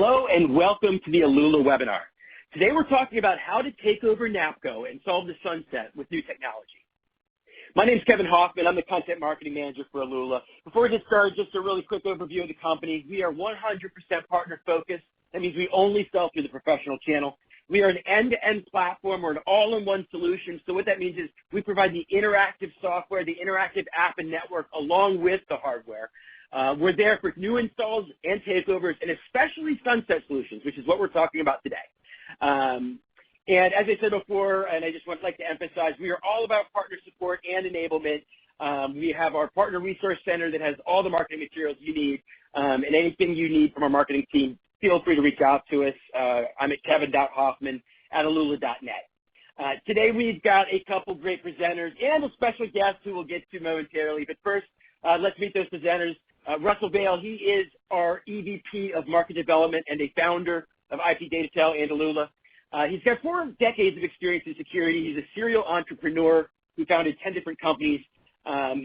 Hello and welcome to the Alula webinar. Today we're talking about how to take over NAPCO and solve the sunset with new technology. My name is Kevin Hoffman. I'm the Content Marketing Manager for Alula. Before we get started, just a really quick overview of the company. We are 100% partner focused. That means we only sell through the professional channel. We are an end-to-end platform. We're an all-in-one solution. So what that means is we provide the interactive software, the interactive app and network along with the hardware. We're there for new installs and takeovers, and especially sunset solutions, which is what we're talking about today. And as I said before, and I just would like to emphasize, we are all about partner support and enablement. We have our partner resource center that has all the marketing materials you need, and anything you need from our marketing team, feel free to reach out to us. I'm at kevin.hoffman@alula.net. Today we've got a couple great presenters and a special guest who we'll get to momentarily. But first, let's meet those presenters. Russell Bale, he is our EVP of Market Development and a founder of IP Datatel and Alula. He's got 4 decades of experience in security. He's a serial entrepreneur who founded 10 different companies.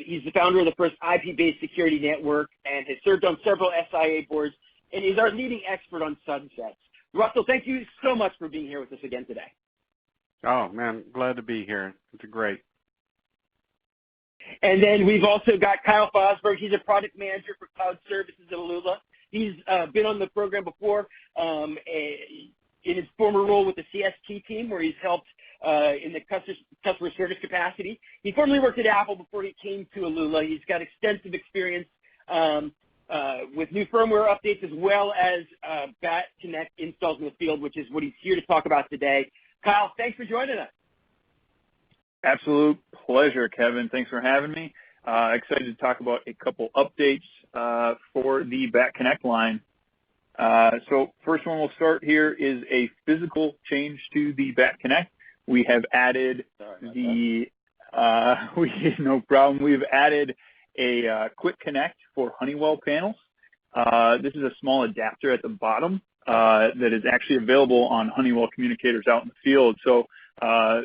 He's the founder of the first IP-based security network and has served on several SIA boards, and is our leading expert on sunsets. Russell, thank you so much for being here with us again today. Oh, man, glad to be here. It's great. And then we've also got Kyle Fosberg. He's a product manager for cloud services at Alula. He's been on the program before in his former role with the CST team, where he's helped in the customer service capacity. He formerly worked at Apple before he came to Alula. He's got extensive experience with new firmware updates as well as BAT Connect installs in the field, which is what he's here to talk about today. Kyle, thanks for joining us. Absolute pleasure, Kevin. Thanks for having me. Excited to talk about a couple updates for the BAT Connect line. So first one we'll start here is a physical change to the BAT Connect. We have added no problem. We've added a quick connect for Honeywell panels. This is a small adapter at the bottom that is actually available on Honeywell communicators out in the field. So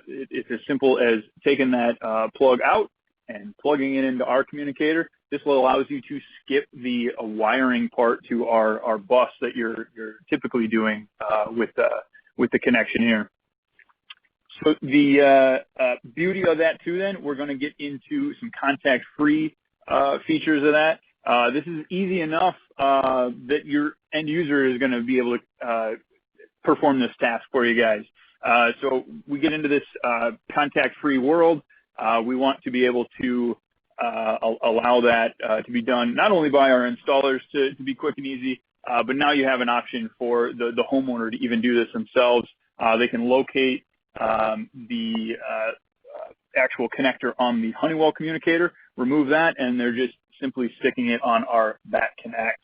it's as simple as taking that plug out and plugging it into our communicator. This will allow you to skip the wiring part to our bus that you're typically doing with the connection here. So the beauty of that too, then we're going to get into some contact-free features of that. This is easy enough that your end user is going to be able to perform this task for you guys. So we get into this contact-free world. We want to be able to allow that to be done not only by our installers to be quick and easy, but now you have an option for the homeowner to even do this themselves. They can locate the actual connector on the Honeywell communicator, remove that, and they're just simply sticking it on our BAT Connect.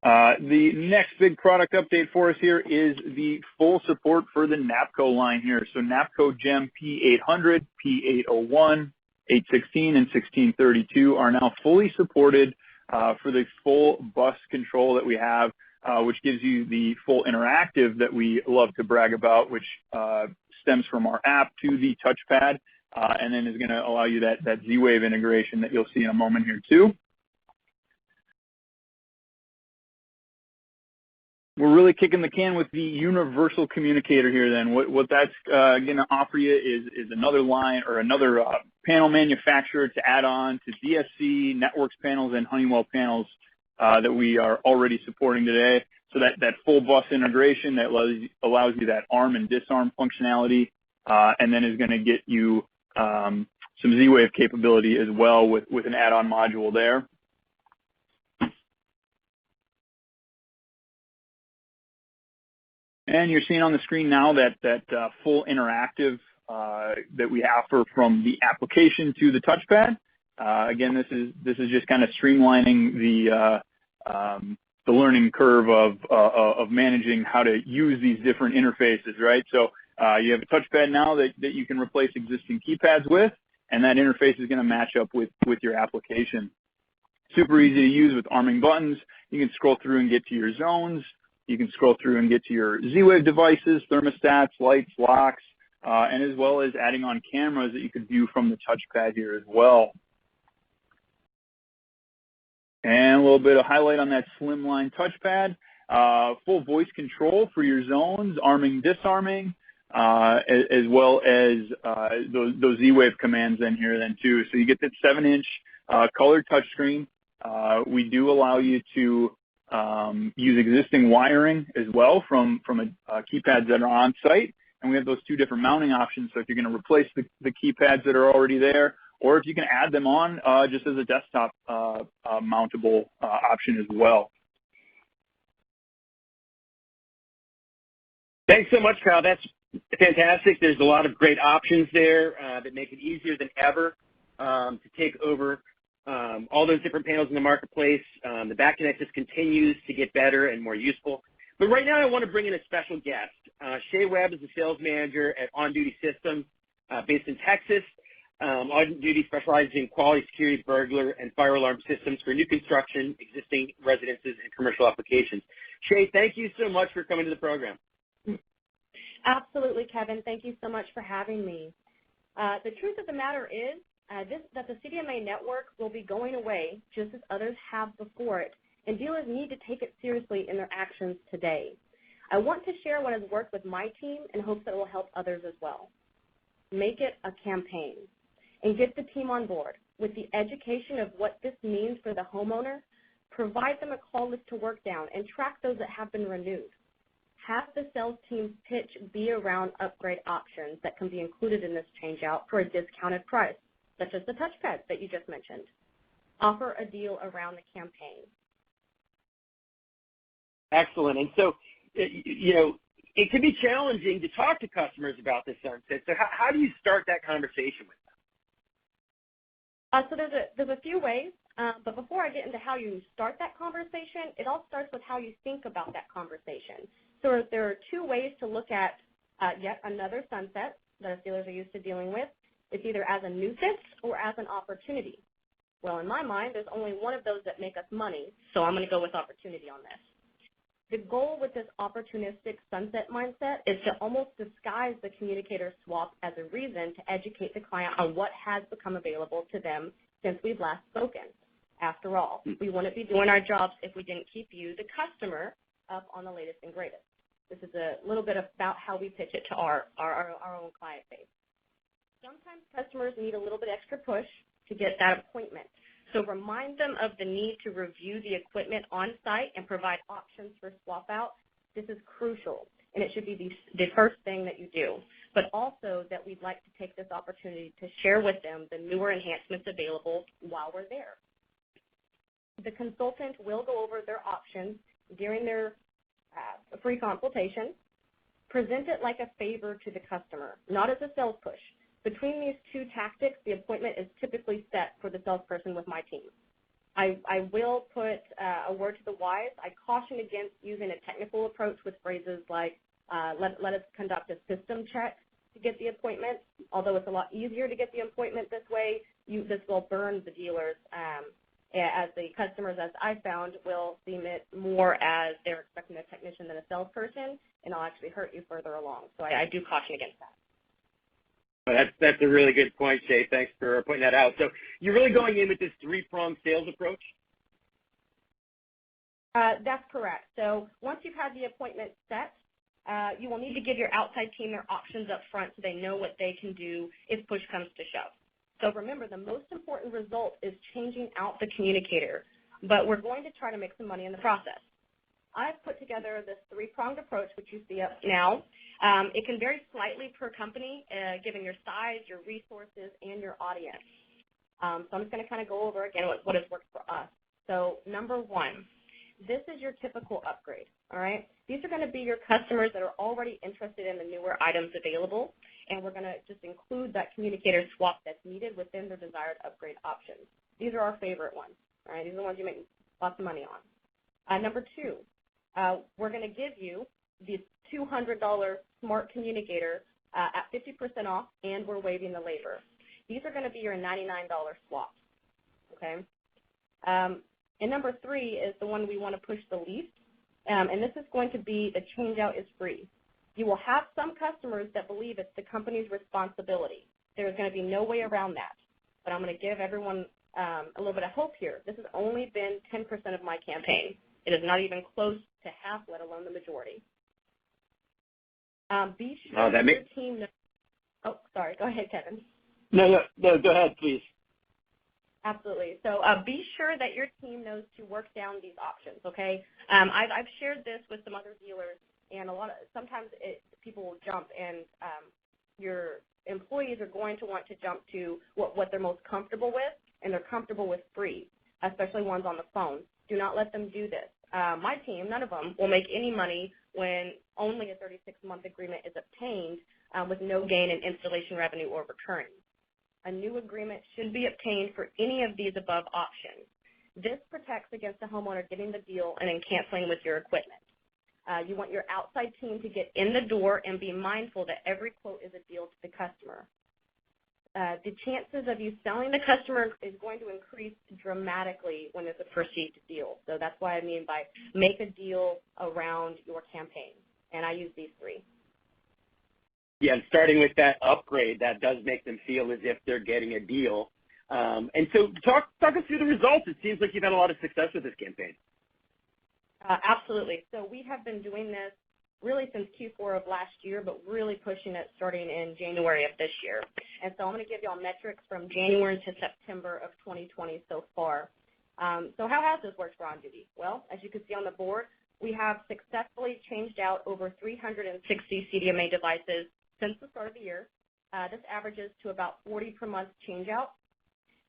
The next big product update for us here is the full support for the NAPCO line here. So NAPCO GEM P800, P801, 816, and 1632 are now fully supported for the full bus control that we have, which gives you the full interactive that we love to brag about, which stems from our app to the touchpad, and then is going to allow you that Z-Wave integration that you'll see in a moment here too. We're really kicking the can with the universal communicator here then. What that's going to offer you is another line or another panel manufacturer to add on to DSC, Networks panels, and Honeywell panels that we are already supporting today. So that full bus integration that allows you that arm and disarm functionality, and then is going to get you some Z-Wave capability as well with an add-on module there. And you're seeing on the screen now that full interactive that we offer from the application to the touchpad. Again, this is just kind of streamlining the learning curve of managing how to use these different interfaces, right? So you have a touchpad now that you can replace existing keypads with, and that interface is going to match up with your application. Super easy to use with arming buttons. You can scroll through and get to your zones. You can scroll through and get to your Z-Wave devices, thermostats, lights, locks, and as well as adding on cameras that you could view from the touchpad here as well. And a little bit of highlight on that slimline touchpad. full voice control for your zones, arming, disarming, as well as those Z-Wave commands in here then too. So you get that 7-inch colored touchscreen. We do allow you to use existing wiring as well from keypads that are on site. And we have those two different mounting options. So if you're going to replace the keypads that are already there, or if you can add them on just as a desktop mountable option as well. Thanks so much, Kyle. That's fantastic. There's a lot of great options there that make it easier than ever to take over all those different panels in the marketplace. The back connect just continues to get better and more useful. But right now I want to bring in a special guest. Shay Webb is the sales manager at OnDuty Systems based in Texas. OnDuty specializes in quality, security, burglar, and fire alarm systems for new construction, existing residences, and commercial applications. Shay, thank you so much for coming to the program. Absolutely, Kevin. Thank you so much for having me. The truth of the matter is that the CDMA network will be going away just as others have before it, and dealers need to take it seriously in their actions today. I want to share what has worked with my team in hopes that it will help others as well. Make it a campaign and get the team on board with the education of what this means for the homeowner. Provide them a call list to work down and track those that have been renewed. Have the sales team's pitch be around upgrade options that can be included in this changeout for a discounted price, such as the touchpad that you just mentioned. Offer a deal around the campaign. Excellent. And so, you know, it can be challenging to talk to customers about this sunset. So how do you start that conversation with them? So there's a few ways, but before I get into how you start that conversation, it all starts with how you think about that conversation. So there are two ways to look at yet another sunset that dealers are used to dealing with. It's either as a nuisance or as an opportunity. Well, in my mind, there's only one of those that make us money, so I'm going to go with opportunity on this. The goal with this opportunistic sunset mindset is to almost disguise the communicator swap as a reason to educate the client on what has become available to them since we've last spoken. After all, we wouldn't be doing our jobs if we didn't keep you, the customer, up on the latest and greatest. This is a little bit about how we pitch it to our own client base. Sometimes customers need a little bit extra push to get that appointment. So remind them of the need to review the equipment on site and provide options for swap out. This is crucial, and it should be the first thing that you do. But also that we'd like to take this opportunity to share with them the newer enhancements available while we're there. The consultant will go over their options during their free consultation. Present it like a favor to the customer, not as a sales push. Between these two tactics, the appointment is typically set for the salesperson with my team. I will put a word to the wise. I caution against using a technical approach with phrases like, let us conduct a system check to get the appointment. Although it's a lot easier to get the appointment this way, this will burn the dealers as the customers, as I found, will deem it more as they're expecting a technician than a salesperson, and I'll actually hurt you further along. So I do caution against that. Well, that's a really good point, Shay. Thanks for pointing that out. So you're really going in with this three-pronged sales approach? That's correct. So once you've had the appointment set, you will need to give your outside team their options up front so they know what they can do if push comes to shove. So remember, the most important result is changing out the communicator, but we're going to try to make some money in the process. I've put together this three-pronged approach, which you see up now. It can vary slightly per company, given your size, your resources, and your audience. So I'm just going to kind of go over again what has worked for us. So number one, this is your typical upgrade, all right? These are going to be your customers that are already interested in the newer items available, and we're going to just include that communicator swap that's needed within their desired upgrade options. These are our favorite ones, all right? These are the ones you make lots of money on. Number two, we're going to give you the $200 smart communicator at 50% off, and we're waiving the labor. These are going to be your $99 swaps, okay? And number three is the one we want to push the least, and this is going to be the change-out is free. You will have some customers that believe it's the company's responsibility. There's going to be no way around that, but I'm going to give everyone a little bit of hope here. This has only been 10% of my campaign. It is not even close to to half, let alone the majority. Be sure that your team knows. Oh, sorry. Go ahead, Kevin. No, go ahead, please. Absolutely. So be sure that your team knows to work down these options, okay? I've shared this with some other dealers, and sometimes people will jump, and your employees are going to want to jump to what they're most comfortable with, and they're comfortable with free, especially ones on the phone. Do not let them do this. My team, none of them, will make any money when only a 36-month agreement is obtained with no gain in installation revenue or recurring. A new agreement should be obtained for any of these above options. This protects against the homeowner getting the deal and then canceling with your equipment. You want your outside team to get in the door and be mindful that every quote is a deal to the customer. The chances of you selling the customer is going to increase dramatically when it's a perceived deal. So that's why I mean by make a deal around your campaign. And I use these three. Yeah, and starting with that upgrade, that does make them feel as if they're getting a deal. And so talk us through the results. It seems like you've had a lot of success with this campaign. Absolutely. So we have been doing this really since Q4 of last year, but really pushing it starting in January of this year. And so I'm going to give you all metrics from January to September of 2020 so far. So how has this worked for OnDuty? Well, as you can see on the board, we have successfully changed out over 360 CDMA devices since the start of the year. This averages to about 40 per month change out.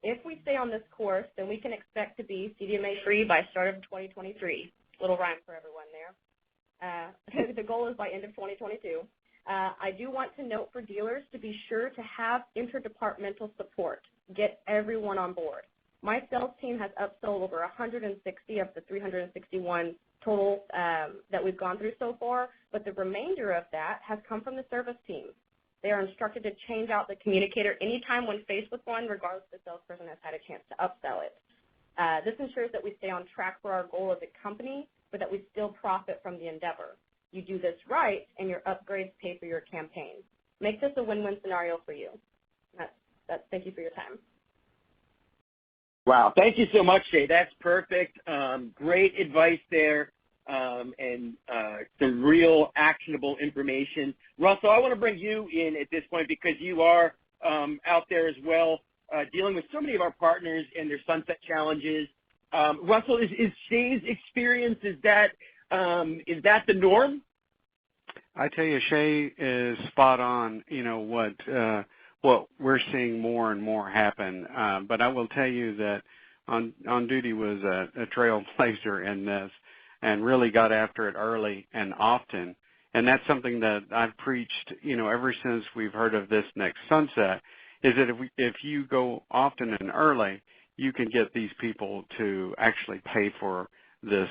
If we stay on this course, then we can expect to be CDMA free by start of 2023. Little rhyme for everyone there. The goal is by end of 2022. I do want to note for dealers to be sure to have interdepartmental support. Get everyone on board. My sales team has upsold over 160 of the 361 total that we've gone through so far, but the remainder of that has come from the service team. They are instructed to change out the communicator anytime when faced with one, regardless if the salesperson has had a chance to upsell it. This ensures that we stay on track for our goal as a company, but that we still profit from the endeavor. You do this right, and your upgrades pay for your campaign. Make this a win-win scenario for you. Thank you for your time. Wow, thank you so much, Shay. That's perfect. Great advice there, and some real actionable information. Russell, I want to bring you in at this point because you are out there as well, dealing with so many of our partners and their sunset challenges. Russell, is Shay's experience, is that the norm? I tell you, Shay is spot on. You know what we're seeing more and more happen. But I will tell you that OnDuty was a trailblazer in this, and really got after it early and often. And that's something that I've preached, ever since we've heard of this next sunset, is that if you go often and early, you can get these people to actually pay for this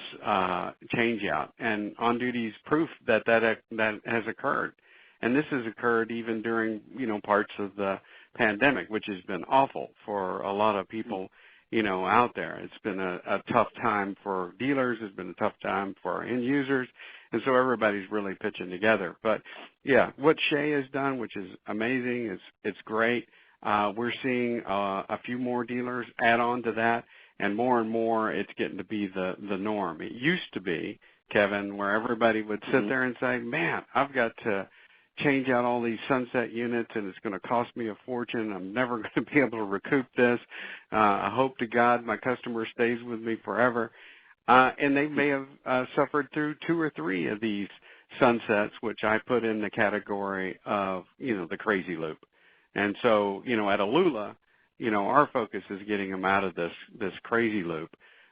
change out. And OnDuty's proof that has occurred. And this has occurred even during, parts of the pandemic, which has been awful for a lot of people, out there. It's been a tough time for dealers. It's been a tough time for our end users. And so everybody's really pitching together. But, yeah, what Shay has done, which is amazing, it's great. We're seeing a few more dealers add on to that, and more it's getting to be the norm. It used to be, Kevin, where everybody would sit there and say, man, I've got to change out all these sunset units, and it's going to cost me a fortune. I'm never going to be able to recoup this. I hope to God my customer stays with me forever. And they may have suffered through 2 or 3 of these sunsets, which I put in the category of, the crazy loop. And so, at Alula, our focus is getting them out of this crazy loop.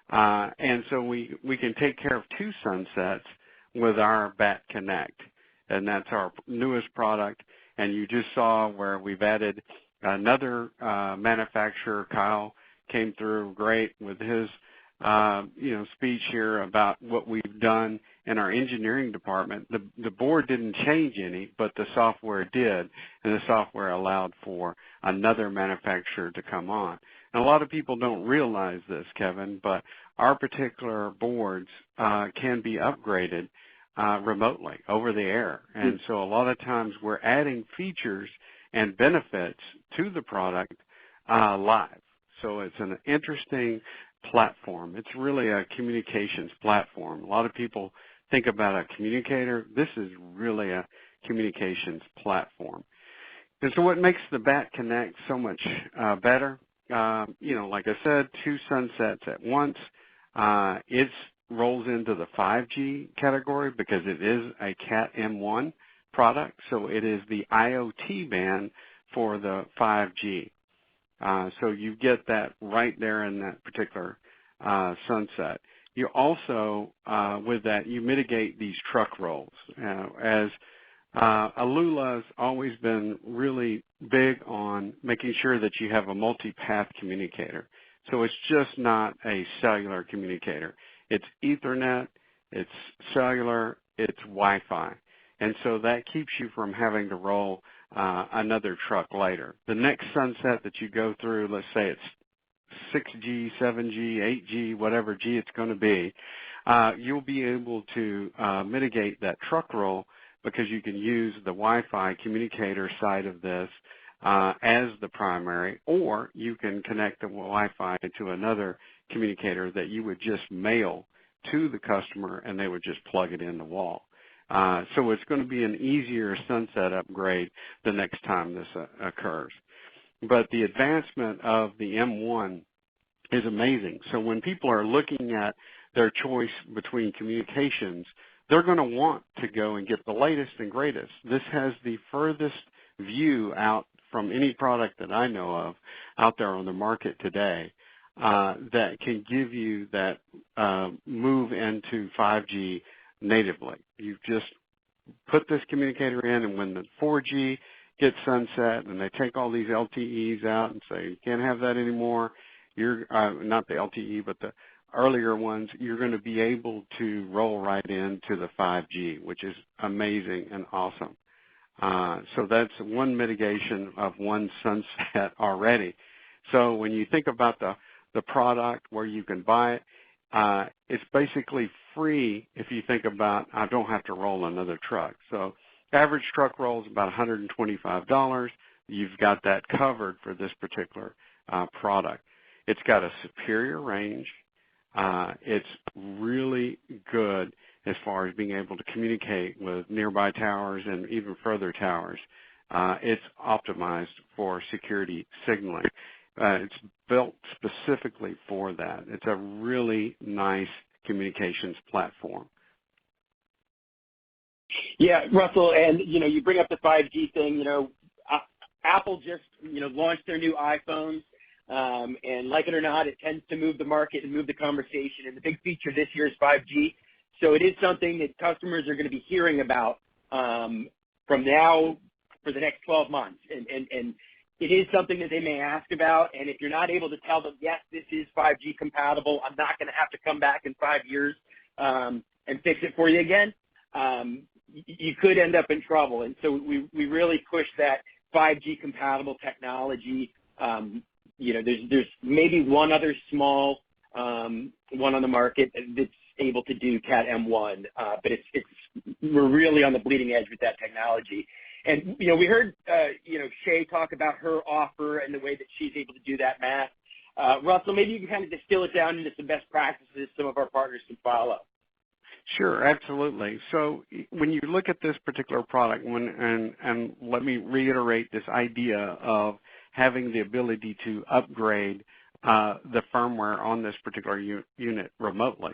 And so we can take care of 2 sunsets with our BAT Connect. And that's our newest product. And you just saw where we've added another manufacturer. Kyle came through great with his speech here about what we've done in our engineering department. The board didn't change any, but the software did, and the software allowed for another manufacturer to come on. And a lot of people don't realize this, Kevin, but our particular boards can be upgraded remotely over the air. And so a lot of times we're adding features and benefits to the product live. So it's an interesting platform. It's really a communications platform. A lot of people think about a communicator. This is really a communications platform. And so what makes the Bat Connect so much better, like I said, 2 sunsets at once. It rolls into the 5G category because it is a Cat M1 product, so it is the IoT band for the 5G. So you get that right there in that particular sunset. You also, with that, you mitigate these truck rolls. As Alula has always been really big on making sure that you have a multi-path communicator. So it's just not a cellular communicator. It's Ethernet, it's cellular, it's Wi-Fi. And so that keeps you from having to roll another truck later. The next sunset that you go through, let's say it's 6G, 7G, 8G, whatever G it's going to be, you'll be able to mitigate that truck roll because you can use the Wi-Fi communicator side of this as the primary, or you can connect the Wi-Fi to another communicator that you would just mail to the customer and they would just plug it in the wall. So it's going to be an easier sunset upgrade the next time this occurs. But the advancement of the M1 is amazing. So when people are looking at their choice between communications, they're going to want to go and get the latest and greatest. This has the furthest view out from any product that I know of out there on the market today that can give you that move into 5G natively. You just put this communicator in, and when the 4G gets sunset and they take all these LTEs out and say you can't have that anymore, you're not the LTE but the earlier ones, you're going to be able to roll right into the 5G, which is amazing and awesome. So that's one mitigation of one sunset already. So when you think about the product where you can buy it, it's basically free if you think about I don't have to roll another truck. So average truck roll is about $125. You've got that covered for this particular product. It's got a superior range. It's really good as far as being able to communicate with nearby towers and even further towers. It's optimized for security signaling. It's built specifically for that. It's a really nice communications platform. Yeah, Russell, and you bring up the 5G thing. Apple just launched their new iPhones, and like it or not, it tends to move the market and move the conversation. And the big feature this year is 5G. So it is something that customers are going to be hearing about from now for the next 12 months. And it is something that they may ask about. And if you're not able to tell them, yes, this is 5G compatible, I'm not going to have to come back in 5 years and fix it for you again, you could end up in trouble. And so we really push that 5G compatible technology. There's maybe one other small one on the market that's able to do Cat M1, but we're really on the bleeding edge with that technology. And we heard Shay talk about her offer and the way that she's able to do that math. Russell, maybe you can kind of distill it down into some best practices some of our partners can follow. Sure, absolutely. So when you look at this particular product, and let me reiterate this idea of having the ability to upgrade the firmware on this particular unit remotely.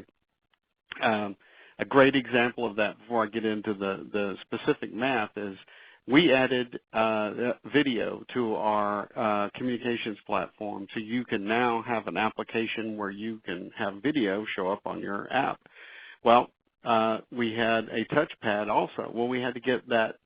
A great example of that before I get into the specific math is we added video to our communications platform, so you can now have an application where you can have video show up on your app. Well, we had a touchpad also. Well, we had to get that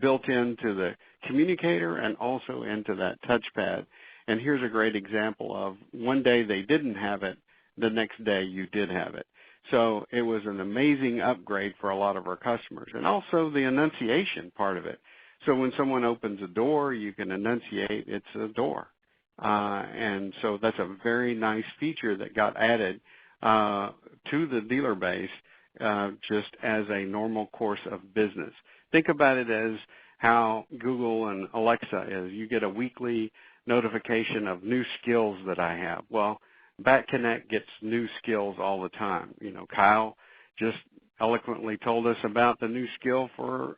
built into the communicator and also into that touchpad. And here's a great example of one day they didn't have it, the next day you did have it. So it was an amazing upgrade for a lot of our customers. And also the enunciation part of it. So when someone opens a door, you can enunciate it's a door. And so that's a very nice feature that got added to the dealer base just as a normal course of business. Think about it as how Google and Alexa is. You get a weekly notification of new skills that I have. Well, Bat Connect gets new skills all the time. Kyle just eloquently told us about the new skill for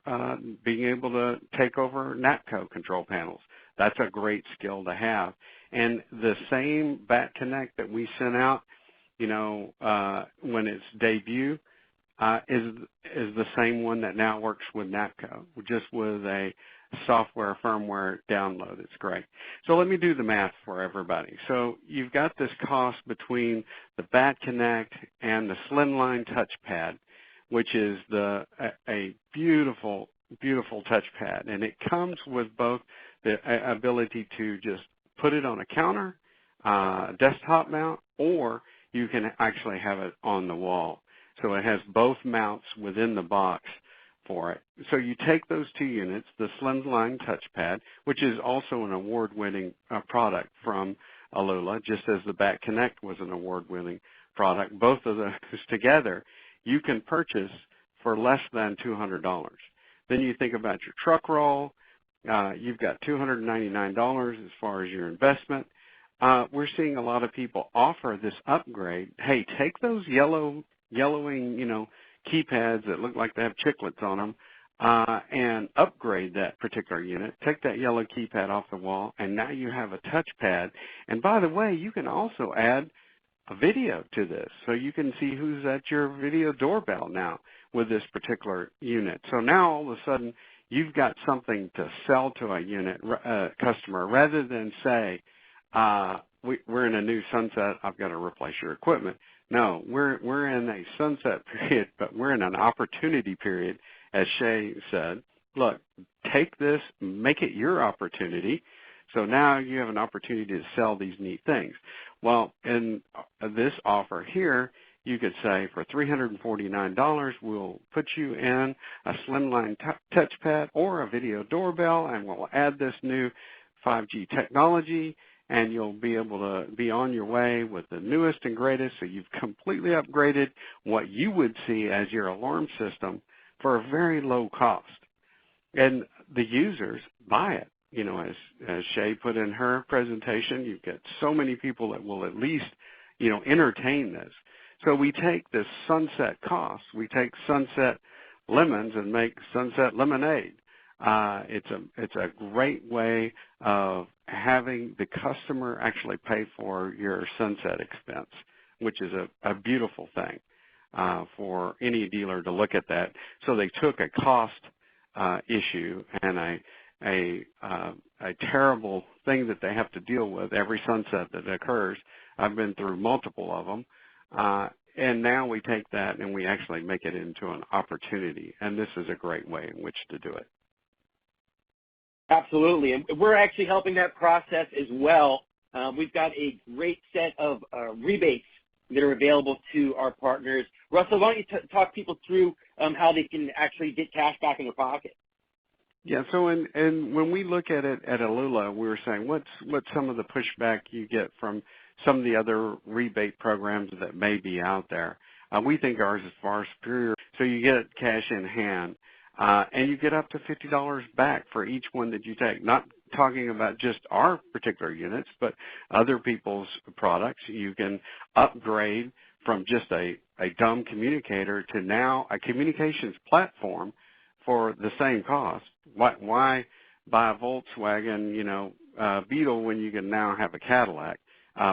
being able to take over NAPCO control panels. That's a great skill to have. And the same Bat Connect that we sent out, when it's debut, is the same one that now works with NAPCO, just with a software firmware download. It's great. So let me do the math for everybody. So you've got this cost between the Bat Connect and the Slimline touchpad, which is a beautiful, beautiful touchpad, and it comes with both the ability to just put it on a counter, desktop mount, or you can actually have it on the wall. So it has both mounts within the box for it. So you take those two units, the Slimline touchpad, which is also an award-winning product from Alula, just as the Bat Connect was an award-winning product. Both of those together you can purchase for less than $200. Then you think about your truck roll. You've got $299 as far as your investment. We're seeing a lot of people offer this upgrade. Hey, take those yellowing, keypads that look like they have chiclets on them and upgrade that particular unit. Take that yellow keypad off the wall, and now you have a touchpad. And by the way, you can also add a video to this, so you can see who's at your video doorbell now with this particular unit. So now all of a sudden you've got something to sell to a customer, rather than say, we're in a new sunset, I've got to replace your equipment. No, we're in a sunset period, but we're in an opportunity period, as Shay said. Look, take this, make it your opportunity. So now you have an opportunity to sell these neat things. Well, in this offer here, you could say for $349, we'll put you in a Slimline touchpad or a video doorbell, and we'll add this new 5G technology, and you'll be able to be on your way with the newest and greatest. So you've completely upgraded what you would see as your alarm system for a very low cost. And the users buy it. As Shay put in her presentation, you get so many people that will at least, entertain this. So we take this sunset cost, we take sunset lemons and make sunset lemonade. It's a great way of having the customer actually pay for your sunset expense, which is a beautiful thing for any dealer to look at that. So they took a cost issue and a terrible thing that they have to deal with every sunset that occurs. I've been through multiple of them. And now we take that and we actually make it into an opportunity. And this is a great way in which to do it. Absolutely. And we're actually helping that process as well. We've got a great set of rebates that are available to our partners. Russell, why don't you talk people through how they can actually get cash back in their pocket? Yeah, so and when we look at it at Alula, we were saying what's some of the pushback you get from some of the other rebate programs that may be out there. We think ours is far superior. So you get cash in hand, and you get up to $50 back for each one that you take. Not talking about just our particular units, but other people's products. You can upgrade from just a dumb communicator to now a communications platform for the same cost. Why buy a Volkswagen, Beetle when you can now have a Cadillac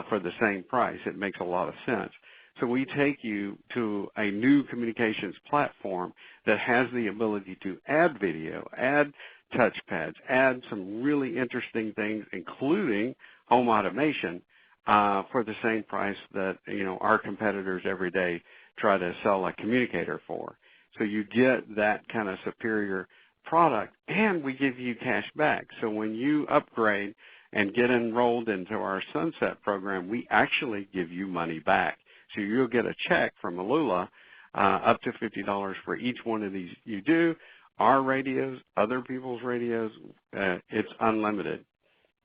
for the same price? It makes a lot of sense. So we take you to a new communications platform that has the ability to add video, add touchpads, add some really interesting things, including home automation, for the same price that our competitors every day try to sell a communicator for. So you get that kind of superior product, and we give you cash back. So when you upgrade and get enrolled into our Sunset program, we actually give you money back. So you'll get a check from Alula up to $50 for each one of these you do. Our radios, other people's radios, it's unlimited.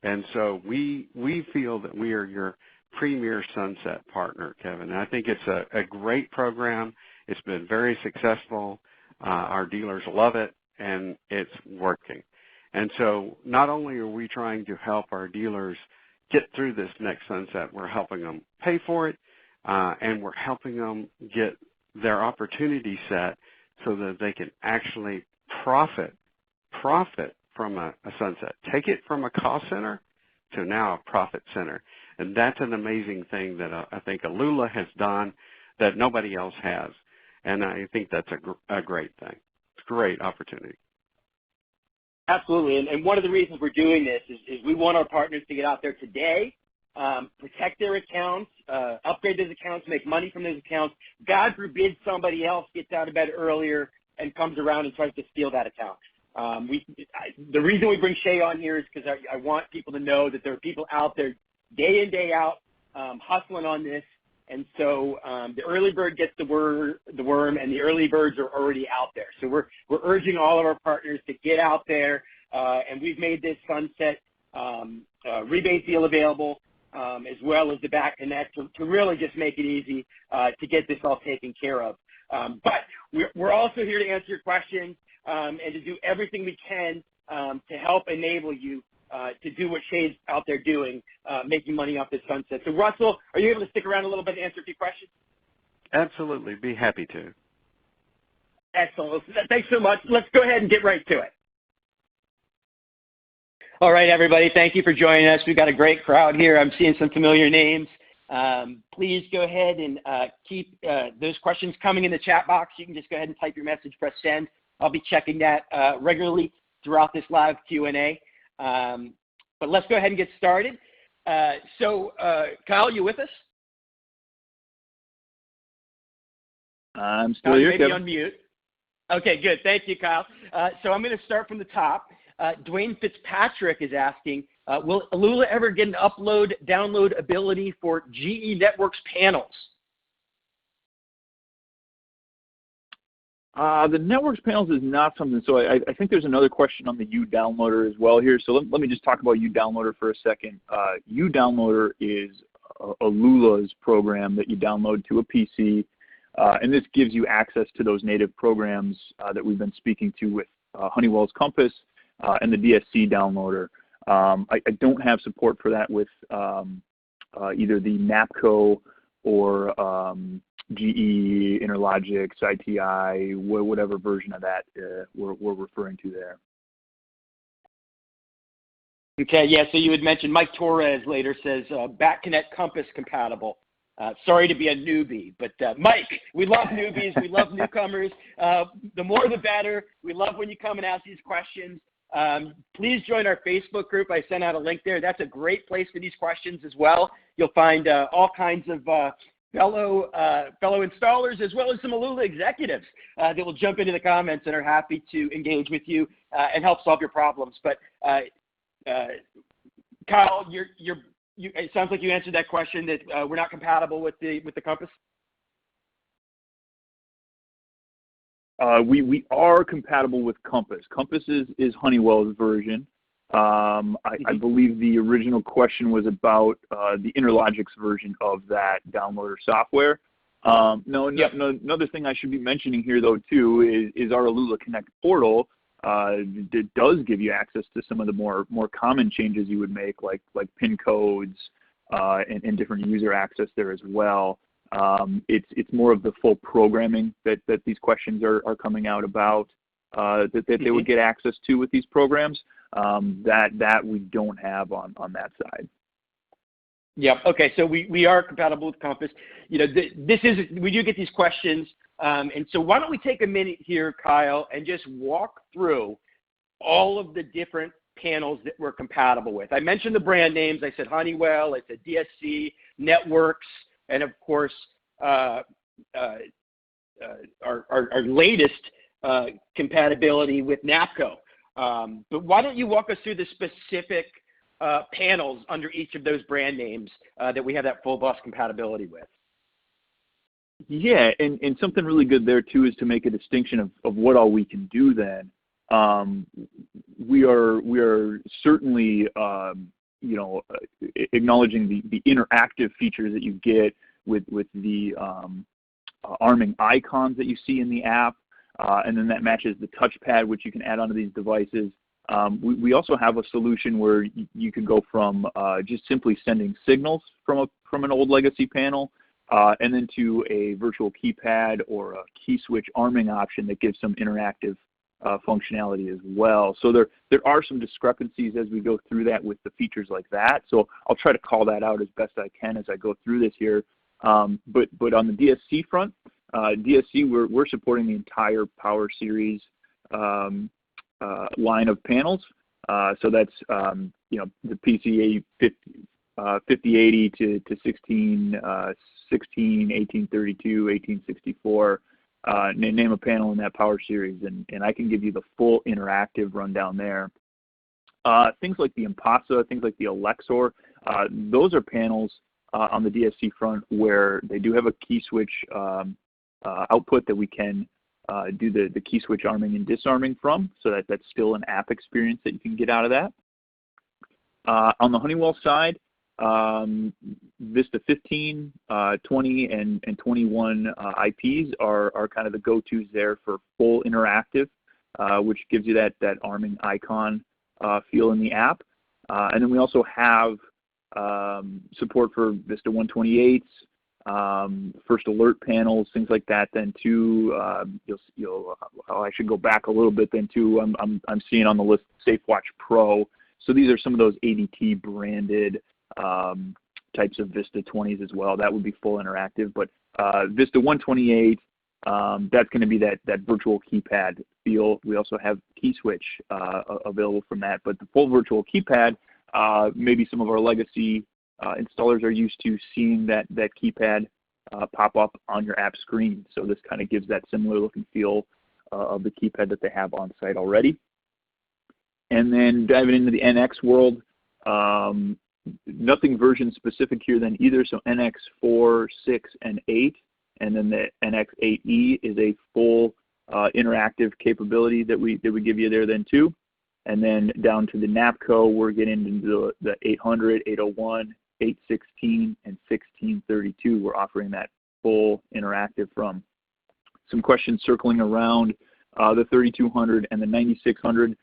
And so we feel that we are your premier Sunset partner, Kevin. And I think it's a great program. It's been very successful. Our dealers love it, and it's working. And so not only are we trying to help our dealers get through this next sunset. We're helping them pay for it, and we're helping them get their opportunity set so that they can actually profit from a sunset. Take it from a cost center to now a profit center. And that's an amazing thing that I think Alula has done that nobody else has. And I think that's a great thing. It's a great opportunity. Absolutely. And one of the reasons we're doing this is we want our partners to get out there today, protect their accounts, upgrade those accounts, make money from those accounts. God forbid somebody else gets out of bed earlier and comes around and tries to steal that account. The reason we bring Shay on here is because I want people to know that there are people out there day in, day out, hustling on this. And so the early bird gets the worm, and the early birds are already out there. So we're urging all of our partners to get out there, and we've made this sunset rebate deal available, as well as the back connect to really just make it easy to get this all taken care of. But we're also here to answer your questions and to do everything we can to help enable you to do what Shay's out there doing, making money off this sunset. So, Russell, are you able to stick around a little bit and answer a few questions? Absolutely. Be happy to. Excellent. Thanks so much. Let's go ahead and get right to it. All right, everybody. Thank you for joining us. We've got a great crowd here. I'm seeing some familiar names. Please go ahead and keep those questions coming in the chat box. You can just go ahead and type your message, press send. I'll be checking that regularly throughout this live Q&A. But let's go ahead and get started. So, Kyle, you with us? I'm still here, Maybe Kevin. on mute. Okay, good. Thank you, Kyle. So I'm going to start from the top. Dwayne Fitzpatrick is asking, will Alula ever get an upload-download ability for GE Networks panels? The networks panels is not something, so I think there's another question on the uDownloader as well here. So let me just talk about uDownloader for a second. uDownloader is Alula's program that you download to a PC, and this gives you access to those native programs that we've been speaking to with Honeywell's Compass and the DSC downloader. I don't have support for that with either the NAPCO or GE, Interlogix, ITI, whatever version of that we're referring to there. Okay, yeah, so you had mentioned Mike Torres later says BackConnect Compass compatible. Sorry to be a newbie, but Mike, we love newbies. We love newcomers. The more the better. We love when you come and ask these questions. Please join our Facebook group. I sent out a link there. That's a great place for these questions as well. You'll find all kinds of fellow installers as well as some Alula executives that will jump into the comments and are happy to engage with you and help solve your problems. But Kyle, it sounds like you answered that question that we're not compatible with the Compass. We are compatible with Compass. Compass is Honeywell's version. I believe the original question was about the Interlogix version of that downloader software. Another thing I should be mentioning here, though, too, is our Alula Connect portal. It does give you access to some of the more common changes you would make, like PIN codes and different user access there as well. It's more of the full programming that these questions are coming out about that they would get access to with these programs. That we don't have on that side. Yep. Okay. So we are compatible with Compass. You know, we do get these questions, and so why don't we take a minute here, Kyle, and just walk through all of the different panels that we're compatible with. I mentioned the brand names. I said Honeywell. I said DSC, Networks, and of course our latest compatibility with NAPCO. But why don't you walk us through the specific panels under each of those brand names that we have that full bus compatibility with? Yeah, and something really good there too is to make a distinction of what all we can do then. We are certainly acknowledging the interactive features that you get with the arming icons that you see in the app. And then that matches the touchpad, which you can add onto these devices. We also have a solution where you can go from just simply sending signals from an old legacy panel and then to a virtual keypad or a key switch arming option that gives some interactive functionality as well. So there are some discrepancies as we go through that with the features like that. So I'll try to call that out as best I can as I go through this here. But on the DSC front, DSC we're supporting the entire Power Series line of panels. So that's the PCA 5080 to 16, 1832, 1864. Name a panel in that Power Series, and I can give you the full interactive rundown there. Things like the Impasa, things like the Alexor, those are panels on the DSC front where they do have a key switch output that we can do the key switch arming and disarming from, so that's still an app experience that you can get out of that. On the Honeywell side, Vista 15, 20, and 21 IPs are kind of the go-tos there for full interactive, which gives you that arming icon feel in the app. And then we also have support for Vista 128s, first alert panels, things like that. Then too, I should go back a little bit. Then too, I'm seeing on the list SafeWatch Pro. So these are some of those ADT branded types of Vista 20s as well. That would be full interactive. But Vista 128, that's going to be that virtual keypad feel. We also have key switch available from that. But the full virtual keypad, maybe some of our legacy installers are used to seeing that keypad pop up on your app screen. So this kind of gives that similar look and feel of the keypad that they have on site already. And then diving into the NX world, nothing version specific here then either. So NX 4, 6, and 8, and then the NX 8E is a full interactive capability that we give you there then too. And then down to the NAPCO, we're getting into the 800, 801, 816, and 1632. We're offering that full interactive from. Some questions circling around the 3200 and the 9600.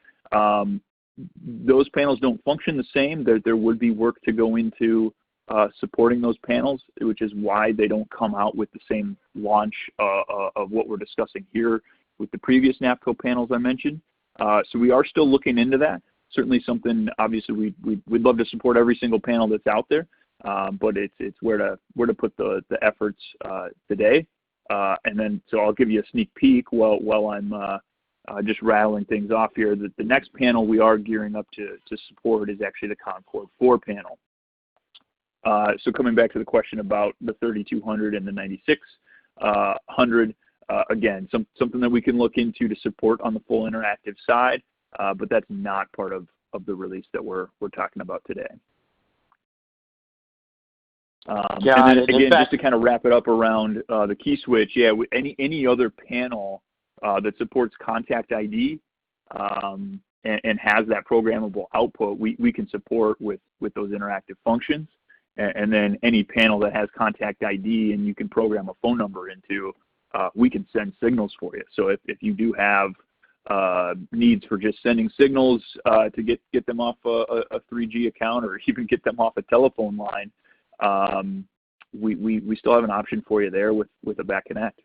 Those panels don't function the same. There would be work to go into supporting those panels, which is why they don't come out with the same launch of what we're discussing here with the previous NAPCO panels I mentioned. So we are still looking into that. Certainly something, obviously, we'd love to support every single panel that's out there, but it's where to put the efforts today. And then, so I'll give you a sneak peek while I'm just rattling things off here. The next panel we are gearing up to support is actually the Concord 4 panel. So coming back to the question about the 3200 and the 9600, again, something that we can look into to support on the full interactive side, but that's not part of the release that we're talking about today. And then again, just to kind of wrap it up around the key switch, yeah, any other panel that supports contact ID and has that programmable output, we can support with those interactive functions. And then any panel that has contact ID and you can program a phone number into, we can send signals for you. So if you do have needs for just sending signals to get them off a 3G account or even get them off a telephone line, we still have an option for you there with a back connect.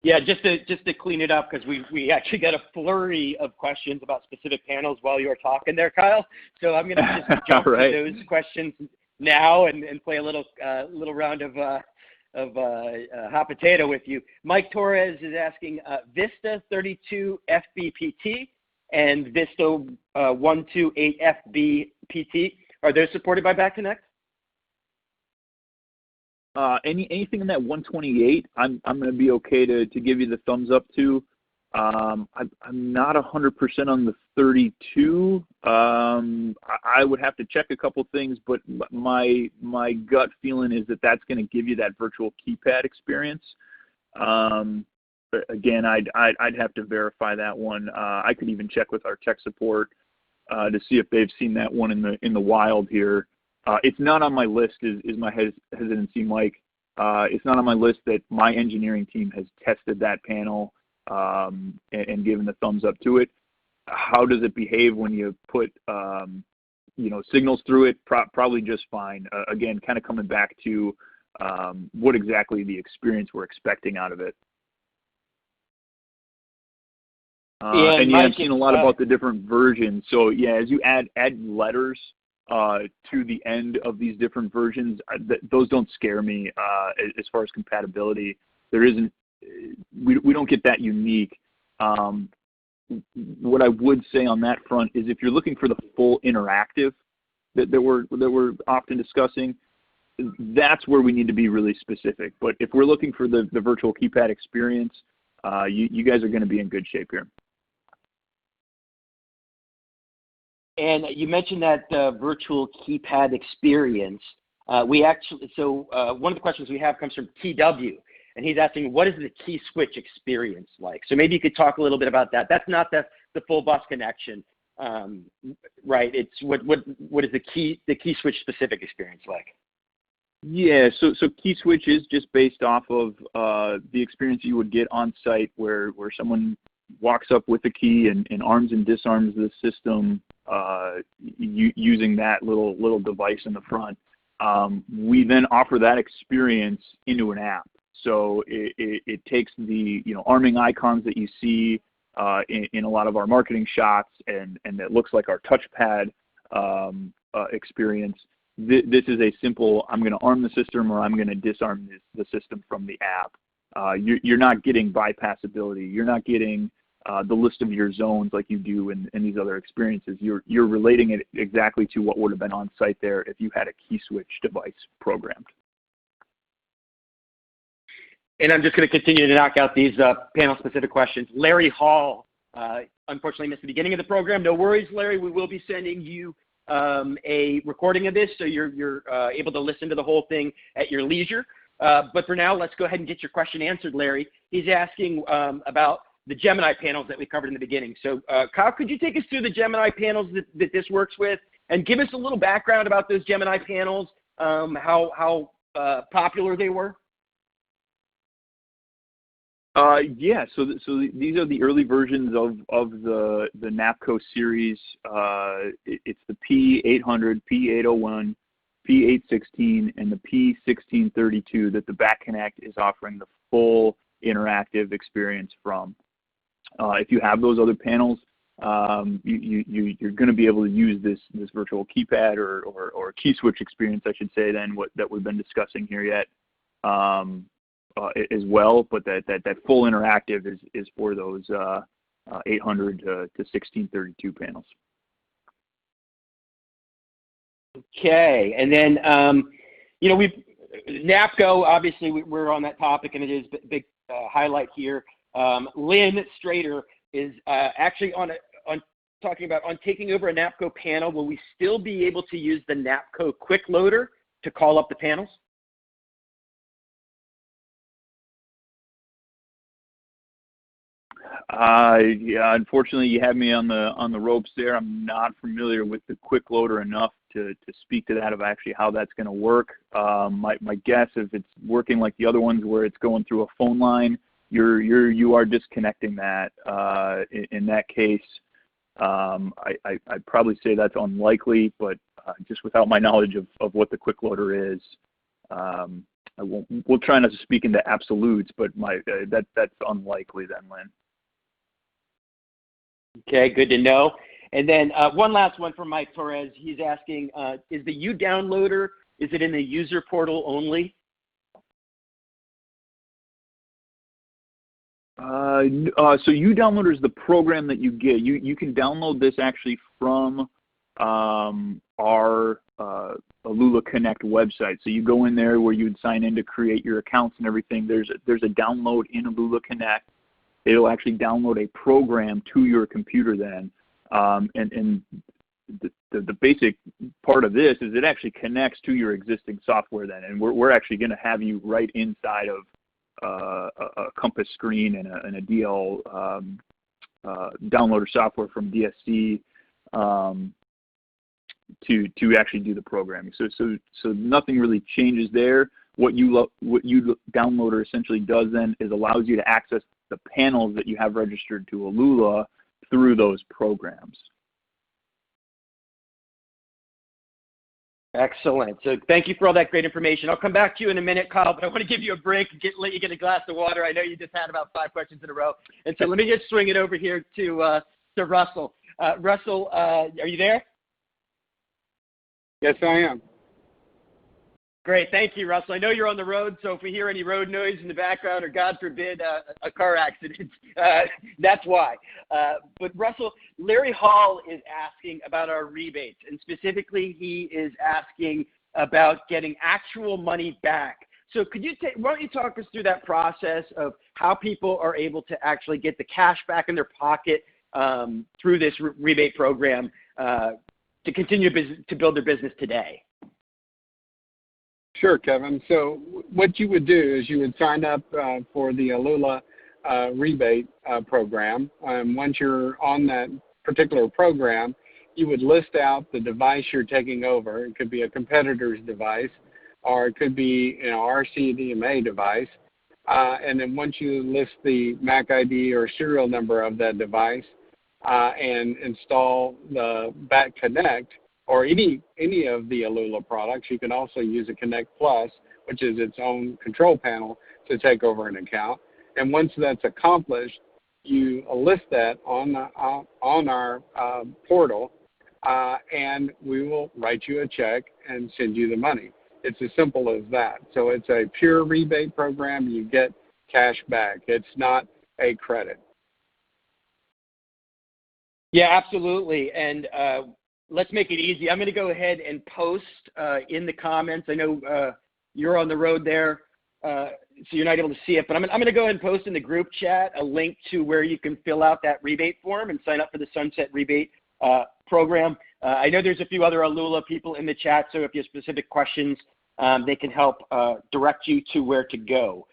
Yeah, just to clean it up, because we actually got a flurry of questions about specific panels while you were talking there, Kyle. So I'm going to just jump to those questions now and play a little round of hot potato with you. Mike Torres is asking Vista 32 FBPT and Vista 128 FBPT. Are those supported by Back Connect? Anything in that 128, I'm going to be okay to give you the thumbs up to. I'm not 100% on the 32. I would have to check a couple things, but my gut feeling is that that's going to give you that virtual keypad experience. Again, I'd have to verify that one. I could even check with our tech support to see if they've seen that one in the wild here. It's not on my list, is my hesitancy, Mike. It's not on my list that my engineering team has tested that panel and given the thumbs up to it. how does it behave when you put signals through it? Probably just fine. Again, kind of coming back to what exactly the experience we're expecting out of it. And yeah, I've seen a lot about the different versions. So yeah, as you add letters to the end of these different versions, those don't scare me as far as compatibility. There isn't, we don't get that unique. What I would say on that front is if you're looking for the full interactive that we're often discussing, that's where we need to be really specific. But if we're looking for the virtual keypad experience, you guys are going to be in good shape here. And you mentioned that virtual keypad experience. One of the questions we have comes from TW, and he's asking, what is the key switch experience like? So maybe you could talk a little bit about that. That's not the full bus connection, right? It's what is the key switch specific experience like? Yeah, so key switch is just based off of the experience you would get on site where someone walks up with a key and arms and disarms the system using that little device in the front. We then offer that experience into an app. So it takes the arming icons that you see in a lot of our marketing shots, and it looks like our touchpad experience. This is a simple, I'm going to arm the system or I'm going to disarm the system from the app. You're not getting bypassability. You're not getting the list of your zones like you do in these other experiences. You're relating it exactly to what would have been on site there if you had a key switch device programmed. And I'm just going to continue to knock out these panel-specific questions. Larry Hall unfortunately missed the beginning of the program. No worries, Larry. We will be sending you a recording of this, so you're able to listen to the whole thing at your leisure. But for now, let's go ahead and get your question answered, Larry. He's asking about the Gemini panels that we covered in the beginning. So Kyle, could you take us through the Gemini panels that this works with, and give us a little background about those Gemini panels, how popular they were? Yeah, so these are the early versions of the NAPCO series. It's the P800, P801, P816, and the P1632 that the Back Connect is offering the full interactive experience from. If you have those other panels, you're going to be able to use this virtual keypad or key switch experience, I should say, that we've been discussing here yet. As well, but that full interactive is for those 800 to 1632 panels. Okay, and then NAPCO, obviously we're on that topic, and it is a big highlight here. Lynn Strader is actually on talking about taking over a NAPCO panel. Will we still be able to use the NAPCO quick loader to call up the panels? Yeah, unfortunately, you have me on the ropes there. I'm not familiar with the quick loader enough to speak to that of actually how that's going to work. My guess, if it's working like the other ones where it's going through a phone line, you are disconnecting that. In that case, I'd probably say that's unlikely, but just without my knowledge of what the quick loader is, we'll try not to speak into absolutes, but that's unlikely then, Lynn. Okay, good to know. And then one last one from Mike Torres. He's asking, is the U downloader, is it in the user portal only? So U downloader is the program that you get. You can download this actually from our Alula Connect website. So you go in there where you'd sign in to create your accounts and everything. There's a download in Alula Connect. It'll actually download a program to your computer then. And the basic part of this is it actually connects to your existing software then. And we're actually going to have you right inside of a Compass screen and a DL downloader software from DSC to actually do the programming. So nothing really changes there. What U downloader essentially does then is allows you to access the panels that you have registered to Alula through those programs. Excellent. So thank you for all that great information. I'll come back to you in a minute, Kyle, but I want to give you a break and let you get a glass of water. I know you just had about 5 questions in a row. And so let me just swing it over here to Russell. Russell, are you there? Yes, I am. Great. Thank you, Russell. I know you're on the road, so if we hear any road noise in the background or, God forbid, a car accident, that's why. But, Russell, Larry Hall is asking about our rebates, and specifically he is asking about getting actual money back. So why don't you talk us through that process of how people are able to actually get the cash back in their pocket through this rebate program to continue to build their business today? Sure, Kevin. So what you would do is you would sign up for the Alula rebate program. Once you're on that particular program, you would list out the device you're taking over. It could be a competitor's device, or it could be an RCDMA device. And then once you list the MAC ID or serial number of that device and install the Back Connect, or any of the Alula products, you can also use a Connect Plus, which is its own control panel, to take over an account. And once that's accomplished, you list that on our portal, and we will write you a check and send you the money. It's as simple as that. So it's a pure rebate program. You get cash back. It's not a credit. Yeah, absolutely. And let's make it easy. I'm going to go ahead and post in the comments. I know you're on the road there, so you're not able to see it, but I'm going to go ahead and post in the group chat a link to where you can fill out that rebate form and sign up for the Sunset Rebate program. I know there's a few other Alula people in the chat, so if you have specific questions, they can help direct you to where to go.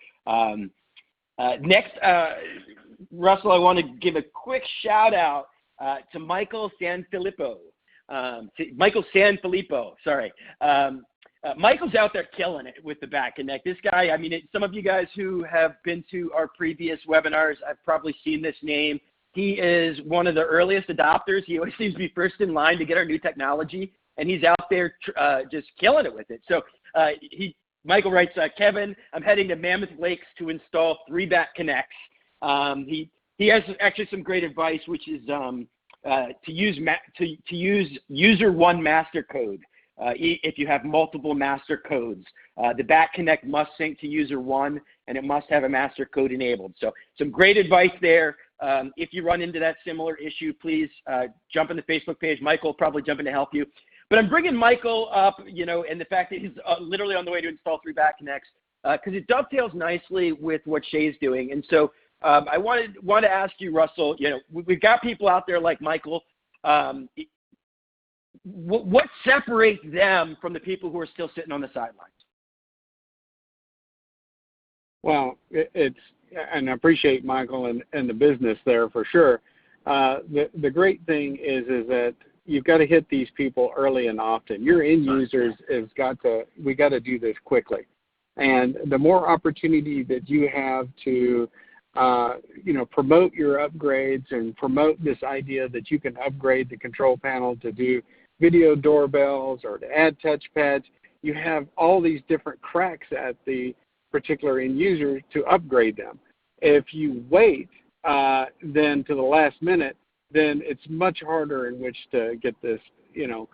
Next, Russell, I want to give a quick shout out to Michael Sanfilippo. Michael's out there killing it with the Back Connect. This guy, I mean, some of you guys who have been to our previous webinars, I've probably seen this name. He is one of the earliest adopters. He always seems to be first in line to get our new technology, and he's out there just killing it with it. So Michael writes, Kevin, I'm heading to Mammoth Lakes to install 3 Back Connects. He has actually some great advice, which is to use user one master code if you have multiple master codes. The Back Connect must sync to user one, and it must have a master code enabled. So some great advice there. If you run into that similar issue, please jump on the Facebook page. Michael will probably jump in to help you. But I'm bringing Michael up, and the fact that he's literally on the way to install 3 Back Connects, because it dovetails nicely with what Shay's doing. And so I want to ask you, Russell, we've got people out there like Michael. What separates them from the people who are still sitting on the sidelines? Well, and I appreciate Michael and the business there for sure. The great thing is that you've got to hit these people early and often. Your end users we got to do this quickly. And the more opportunity that you have to promote your upgrades and promote this idea that you can upgrade the control panel to do video doorbells or to add touchpads, you have all these different cracks at the particular end user to upgrade them. If you wait then to the last minute, then it's much harder in which to get this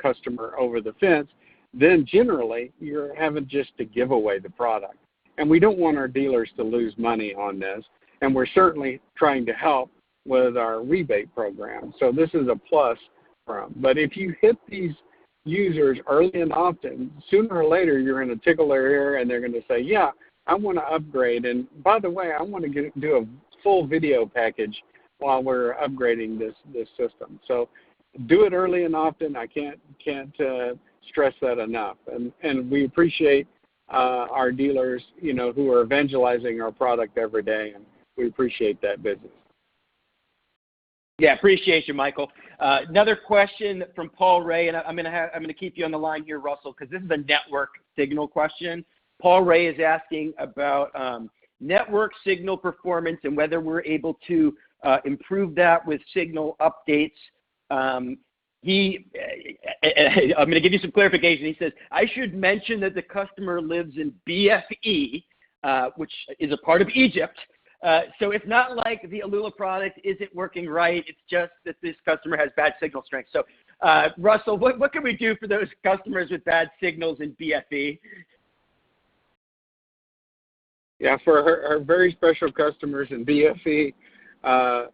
customer over the fence. Then generally you're having just to give away the product. And we don't want our dealers to lose money on this. And we're certainly trying to help with our rebate program. So this is a plus for them. But if you hit these users early and often, sooner or later you're going to tickle their ear and they're going to say, yeah, I want to upgrade. And by the way, I want to do a full video package while we're upgrading this system. So do it early and often. I can't stress that enough. And we appreciate our dealers, who are evangelizing our product every day, and we appreciate that business. Yeah, appreciate you, Michael. Another question from Paul Ray, and I'm going to keep you on the line here, Russell, because this is a network signal question. Paul Ray is asking about network signal performance and whether we're able to improve that with signal updates. I'm going to give you some clarification. He says, I should mention that the customer lives in BFE, which is a part of Egypt. So it's not like the Alula product isn't working right. It's just that this customer has bad signal strength. So, Russell, what can we do for those customers with bad signals in BFE? Yeah, for our very special customers in BFE,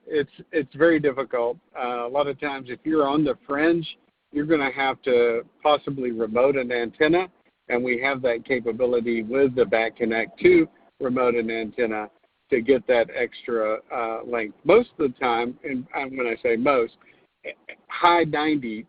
it's very difficult. A lot of times, if you're on the fringe, you're going to have to possibly remote an antenna, and we have that capability with the back connect to remote an antenna to get that extra length. Most of the time, and when I say most, high 90%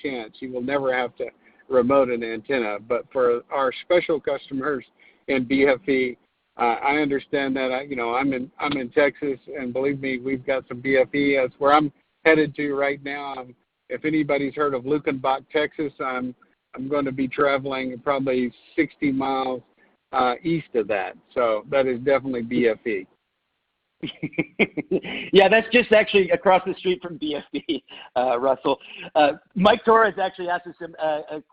chance you will never have to remote an antenna. But for our special customers in BFE, I understand that. I'm in Texas, and believe me, we've got some BFE. That's where I'm headed to right now. If anybody's heard of Lukenbach, Texas, I'm going to be traveling probably 60 miles east of that. So that is definitely BFE. Yeah, that's just actually across the street from BFE, Russell. Mike Torres actually asked us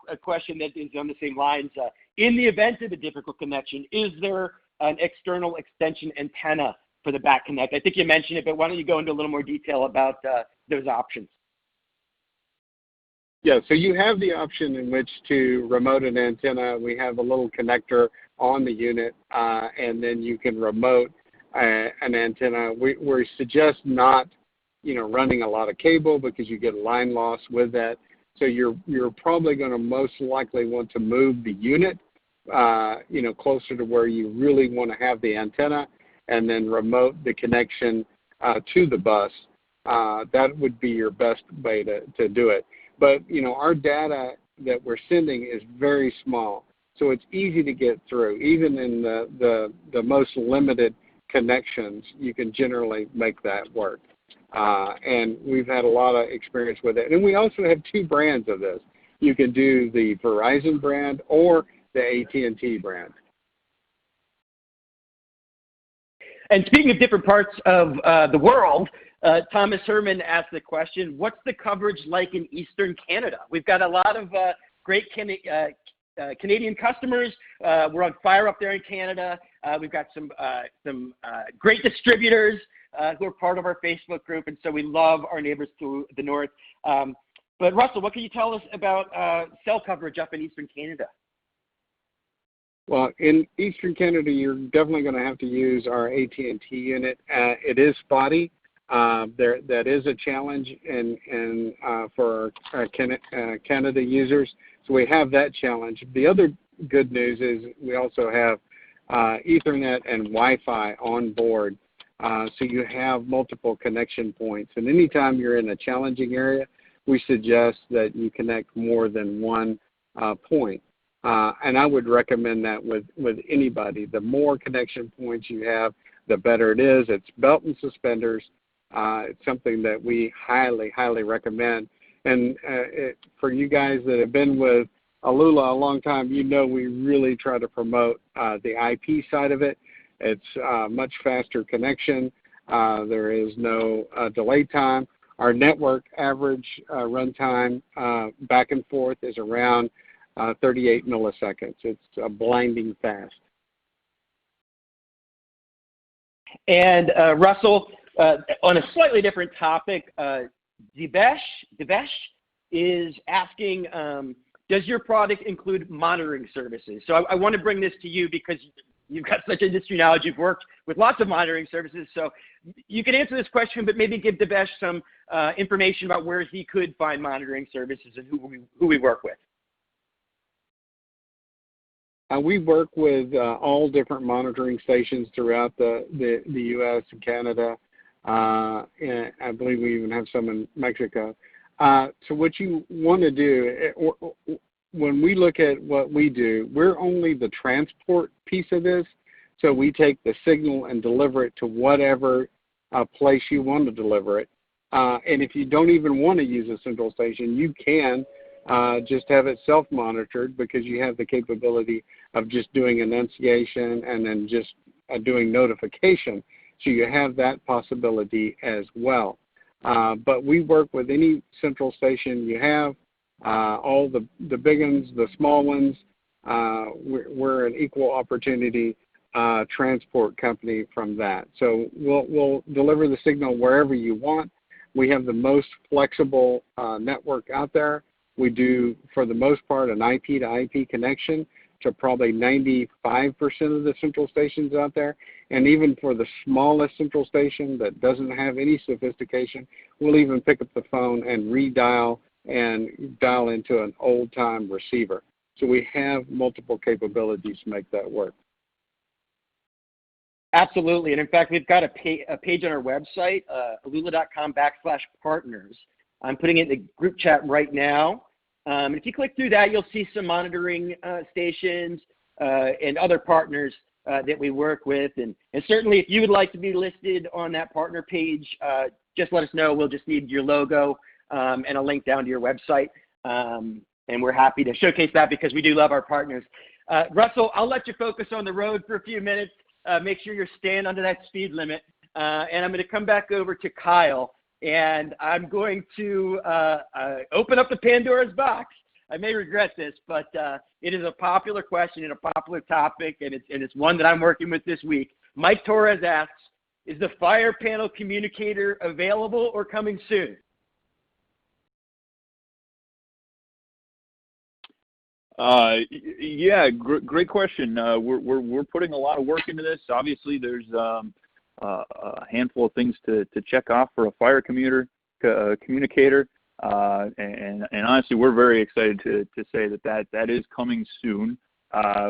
a question that is on the same lines. In the event of a difficult connection, is there an external extension antenna for the back connect? I think you mentioned it, but why don't you go into a little more detail about those options? Yeah, so you have the option in which to remote an antenna. We have a little connector on the unit, and then you can remote an antenna. We suggest not, running a lot of cable because you get line loss with that. So you're probably going to most likely want to move the unit, closer to where you really want to have the antenna, and then remote the connection to the bus. That would be your best way to do it. But, our data that we're sending is very small, so it's easy to get through. Even in the most limited connections, you can generally make that work. And we've had a lot of experience with it. And we also have two brands of this. You can do the Verizon brand or the AT&T brand. And speaking of different parts of the world, Thomas Herman asked the question, what's the coverage like in Eastern Canada? We've got a lot of great Canadian customers. We're on fire up there in Canada. We've got some great distributors who are part of our Facebook group, and so we love our neighbors to the north. But Russell, what can you tell us about cell coverage up in Eastern Canada? Well, in Eastern Canada, you're definitely going to have to use our AT&T unit. It is spotty. That is a challenge for our Canada users. So we have that challenge. The other good news is we also have Ethernet and Wi-Fi on board. So you have multiple connection points. And anytime you're in a challenging area, we suggest that you connect more than one point. And I would recommend that with anybody. The more connection points you have, the better it is. It's belt and suspenders. It's something that we highly, highly recommend. And for you guys that have been with Alula a long time, we really try to promote the IP side of it. It's much faster connection. There is no delay time. Our network average runtime back and forth is around 38 milliseconds. It's blinding fast. And Russell, on a slightly different topic, Devesh is asking, does your product include monitoring services? So I want to bring this to you because you've got such industry knowledge. You've worked with lots of monitoring services. So you can answer this question, but maybe give Devesh some information about where he could find monitoring services and who we work with. We work with all different monitoring stations throughout the U.S. and Canada. And I believe we even have some in Mexico. So what you want to do, when we look at what we do, we're only the transport piece of this. So we take the signal and deliver it to whatever place you want to deliver it. And if you don't even want to use a central station, you can just have it self-monitored because you have the capability of just doing enunciation and then just doing notification. So you have that possibility as well. But we work with any central station you have, all the big ones, the small ones. We're an equal opportunity transport company from that. So we'll deliver the signal wherever you want. We have the most flexible network out there. We do, for the most part, an IP to IP connection to probably 95% of the central stations out there. And even for the smallest central station that doesn't have any sophistication, we'll even pick up the phone and redial and dial into an old-time receiver. So we have multiple capabilities to make that work. Absolutely. And in fact, we've got a page on our website, alula.com/partners. I'm putting it in the group chat right now. And if you click through that, you'll see some monitoring stations and other partners that we work with. And certainly, if you would like to be listed on that partner page, just let us know. We'll just need your logo and a link down to your website. And we're happy to showcase that because we do love our partners. Russell, I'll let you focus on the road for a few minutes. Make sure you're staying under that speed limit. And I'm going to come back over to Kyle. And I'm going to open up the Pandora's box. I may regret this, but it is a popular question and a popular topic, and it's one that I'm working with this week. Mike Torres asks, is the fire panel communicator available or coming soon? Yeah, great question. We're putting a lot of work into this. Obviously, there's a handful of things to check off for a fire communicator. And honestly, we're very excited to say that is coming soon.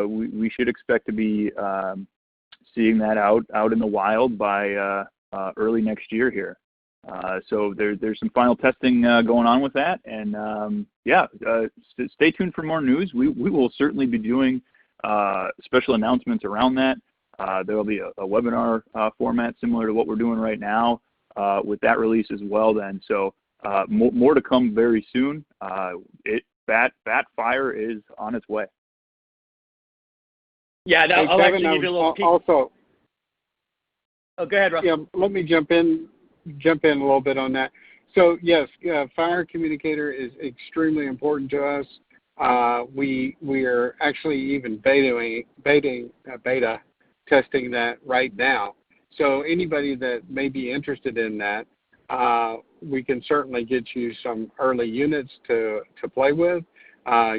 We should expect to be seeing that out in the wild by early next year here. So there's some final testing going on with that, and stay tuned for more news. We will certainly be doing special announcements around that. There will be a webinar format similar to what we're doing right now with that release as well. Then, so more to come very soon. Bat Fire is on its way. Yeah, hey, I'll Kevin, actually give you a little peek. Also. Oh, go ahead, Russell. Yeah, let me jump in a little bit on that. So yes, fire communicator is extremely important to us. We are actually even beta testing that right now. So anybody that may be interested in that, we can certainly get you some early units to play with.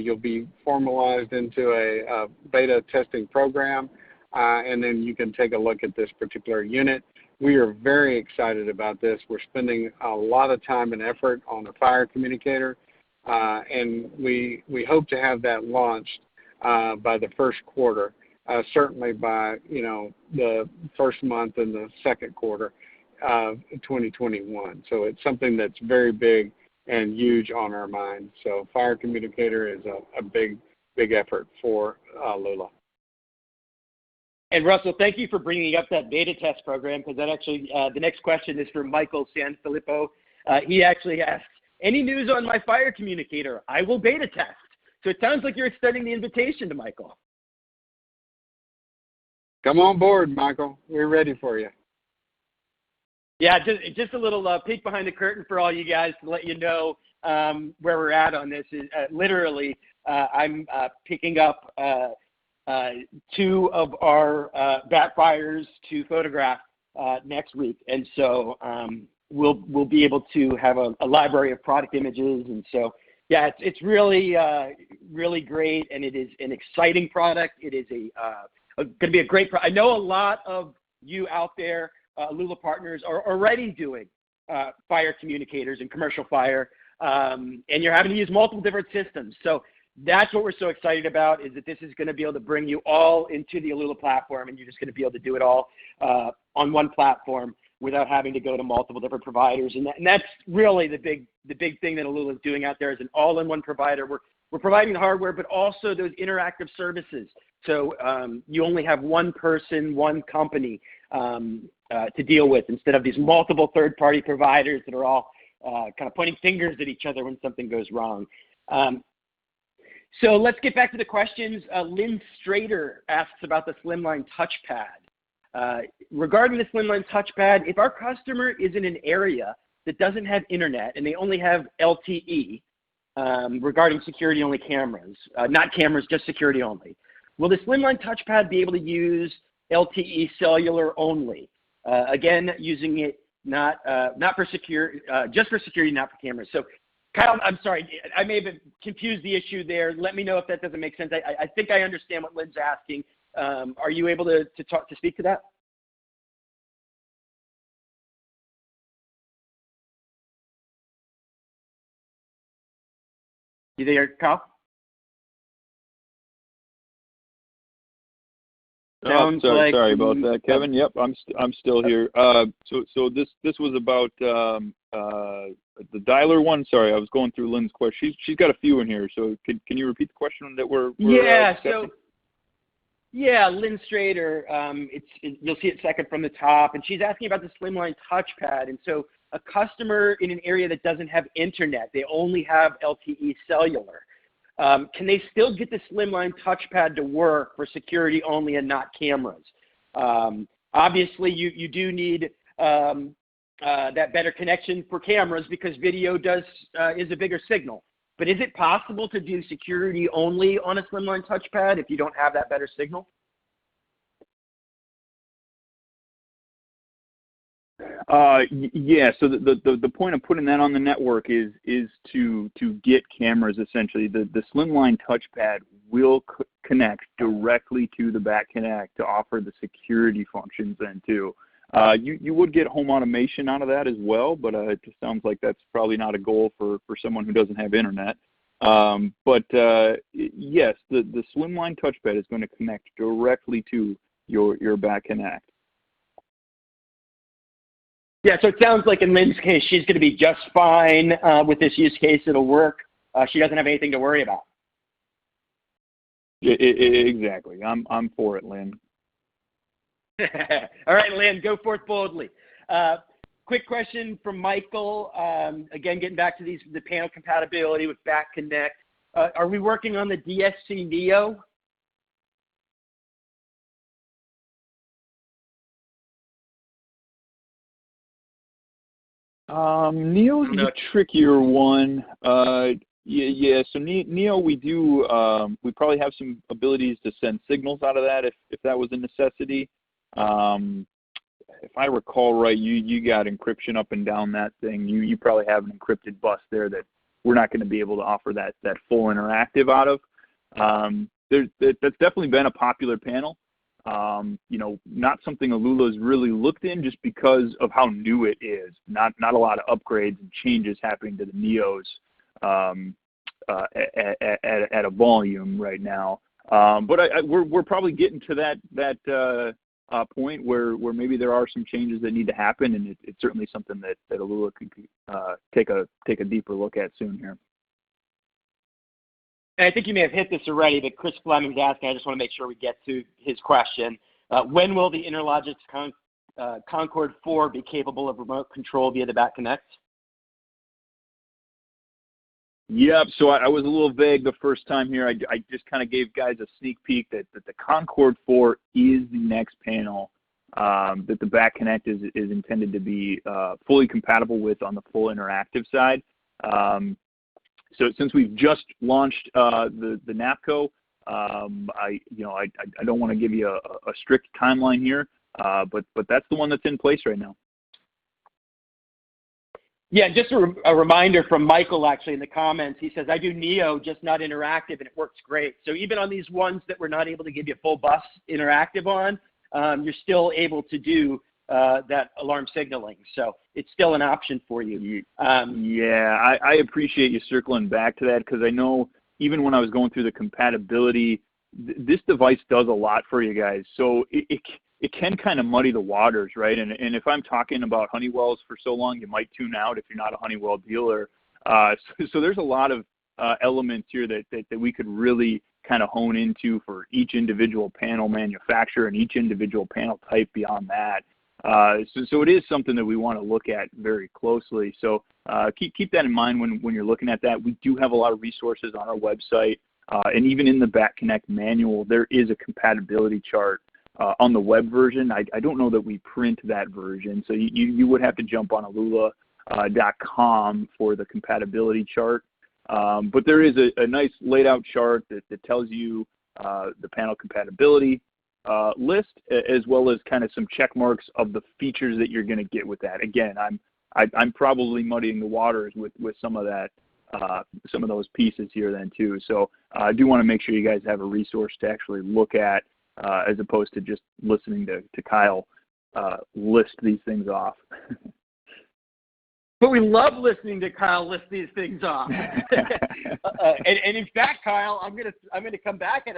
You'll be formalized into a beta testing program, and then you can take a look at this particular unit. We are very excited about this. We're spending a lot of time and effort on a fire communicator, and we hope to have that launched by the first quarter. Certainly by the first month in the second quarter of 2021. So it's something that's very big and huge on our mind. So fire communicator is a big effort for Lula. And Russell, thank you for bringing up that beta test program, because that actually the next question is from Michael Sanfilippo. He actually asks, any news on my fire communicator? I will beta test. So it sounds like you're extending the invitation to Michael. Come on board, Michael. We're ready for you. Yeah, just a little peek behind the curtain for all you guys to let you know where we're at on this. Literally, I'm picking up 2 of our bat fires to photograph next week, and so we'll be able to have a library of product images. And so, yeah, it's really really great, and it is an exciting product. It is going to be a great I know a lot of you out there, Lula partners, are already doing fire communicators and commercial fire, and you're having to use multiple different systems. So that's what we're so excited about, is that this is going to be able to bring you all into the Alula platform, and you're just going to be able to do it all on one platform without having to go to multiple different providers. And that's really the big thing that Alula is doing out there, is an all-in-one provider. We're providing the hardware, but also those interactive services. So you only have one person, one company to deal with, instead of these multiple third-party providers that are all kind of pointing fingers at each other when something goes wrong. So let's get back to the questions. Lynn Strader asks about the Slimline touchpad. Regarding the Slimline touchpad, if our customer is in an area that doesn't have internet and they only have LTE, regarding security-only cameras, not cameras, just security only, will the Slimline touchpad be able to use LTE cellular only? Again, using it not for just for security, not for cameras. So, Kyle, I'm sorry, I may have confused the issue there. Let me know if that doesn't make sense. I think I understand what Lynn's asking. Are you able to speak to that? You there, Kyle? Oh, sorry about that, Kevin. Yep, I'm still here. So this was about the dialer one. Sorry, I was going through Lynn's question. She's got a few in here. So can you repeat the question that we're discussing? Lynn Strader. You'll see it second from the top, and she's asking about the Slimline touchpad. And so a customer in an area that doesn't have internet, they only have LTE cellular. Can they still get the Slimline touchpad to work for security only and not cameras? Obviously, you do need that better connection for cameras because video is a bigger signal. But is it possible to do security only on a Slimline touchpad if you don't have that better signal? Yeah. So the point of putting that on the network is to get cameras essentially. The Slimline touchpad will connect directly to the back connect to offer the security functions then too. You would get home automation out of that as well, but it just sounds like that's probably not a goal for someone who doesn't have internet. But yes, the Slimline touchpad is going to connect directly to your back connect. Yeah, so it sounds like in Lynn's case, she's going to be just fine with this use case. It'll work. She doesn't have anything to worry about. Exactly. I'm for it, Lynn. All right, Lynn, go forth boldly. Quick question from Michael. Again, getting back to the panel compatibility with Back Connect. Are we working on the DSC Neo? Neo's the trickier one. Yeah. So Neo, we probably have some abilities to send signals out of that if that was a necessity. If I recall right, you got encryption up and down that thing. You probably have an encrypted bus there that we're not going to be able to offer that full interactive out of. That's definitely been a popular panel. Not something Alula's really looked in just because of how new it is. Not a lot of upgrades and changes happening to the Neos at a volume right now. But we're probably getting to that point where maybe there are some changes that need to happen, and it's certainly something that Alula could take a deeper look at soon here. And I think you may have hit this already, but Chris Fleming's asking, I just want to make sure we get to his question. When will the Interlogix Concord 4 be capable of remote control via the Back Connect? Yep, so I was a little vague the first time here. I just kind of gave guys a sneak peek that the Concord 4 is the next panel that the Back Connect is intended to be fully compatible with on the full interactive side. So since we've just launched the NAPCO, I don't want to give you a strict timeline here, but that's the one that's in place right now. Yeah, just a reminder from Michael actually in the comments. He says, I do Neo, just not interactive, and it works great. So even on these ones that we're not able to give you full bus interactive on, you're still able to do that alarm signaling. So it's still an option for you. Yeah, I appreciate you circling back to that because I know even when I was going through the compatibility, this device does a lot for you guys. So it can kind of muddy the waters, right? And if I'm talking about Honeywells for so long, you might tune out if you're not a Honeywell dealer. So there's a lot of elements here that we could really kind of hone into for each individual panel manufacturer and each individual panel type beyond that. So it is something that we want to look at very closely. So keep that in mind when you're looking at that. We do have a lot of resources on our website, and even in the Back Connect manual, there is a compatibility chart on the web version. I don't know that we print that version, so you would have to jump on alula.com for the compatibility chart. But there is a nice laid out chart that tells you the panel compatibility list, as well as kind of some check marks of the features that you're going to get with that. Again, I'm probably muddying the waters with some of that, some of those pieces here then too. So I do want to make sure you guys have a resource to actually look at, as opposed to just listening to Kyle list these things off. But we love listening to Kyle list these things off. and in fact, Kyle, I'm gonna come back at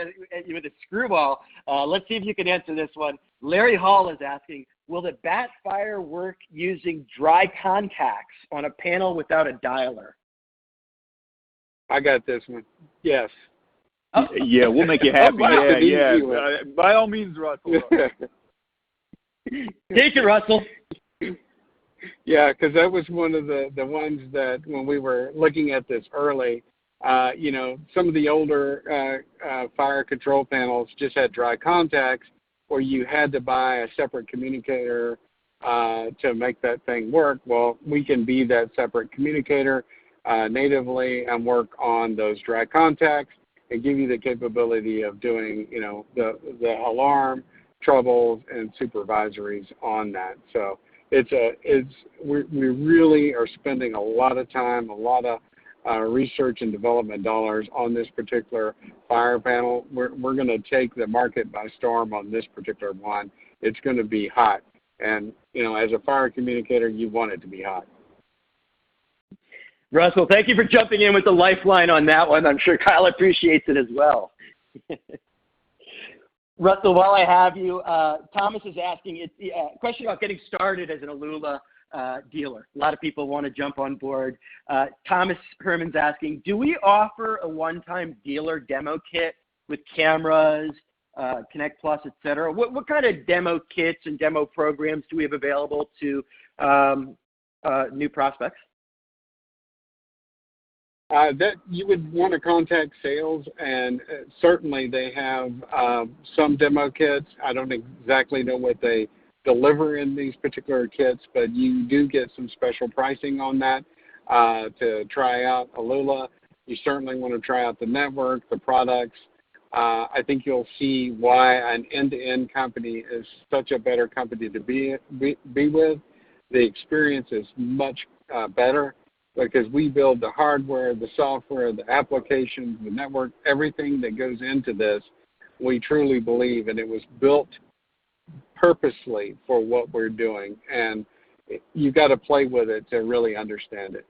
you with a screwball. Let's see if you can answer this one. Larry Hall is asking, will the Batfire work using dry contacts on a panel without a dialer? I got this one. Yes. Yeah, we'll make you happy. Yeah. By all means, Russell. Take it, Russell. Yeah, because that was one of the ones that when we were looking at this early, some of the older fire control panels just had dry contacts where you had to buy a separate communicator to make that thing work. Well, we can be that separate communicator natively and work on those dry contacts and give you the capability of doing, the alarm, troubles, and supervisories on that. So we really are spending a lot of time, a lot of research and development dollars on this particular fire panel. We're going to take the market by storm on this particular one. It's going to be hot. And, as a fire communicator, you want it to be hot. Russell, thank you for jumping in with the lifeline on that one. I'm sure Kyle appreciates it as well. Russell, while I have you, Thomas is asking a question about getting started as an Alula dealer. A lot of people want to jump on board. Thomas Herman's asking, do we offer a one-time dealer demo kit with cameras, Connect Plus, et cetera? What kind of demo kits and demo programs do we have available to new prospects? That you would want to contact sales, and certainly they have some demo kits. I don't exactly know what they deliver in these particular kits, but you do get some special pricing on that to try out Alula. You certainly want to try out the network, the products. I think you'll see why an end-to-end company is such a better company to be with. The experience is much better, because we build the hardware, the software, the applications, the network, everything that goes into this. We truly believe, and it was built purposely for what we're doing, and you got to play with it to really understand it.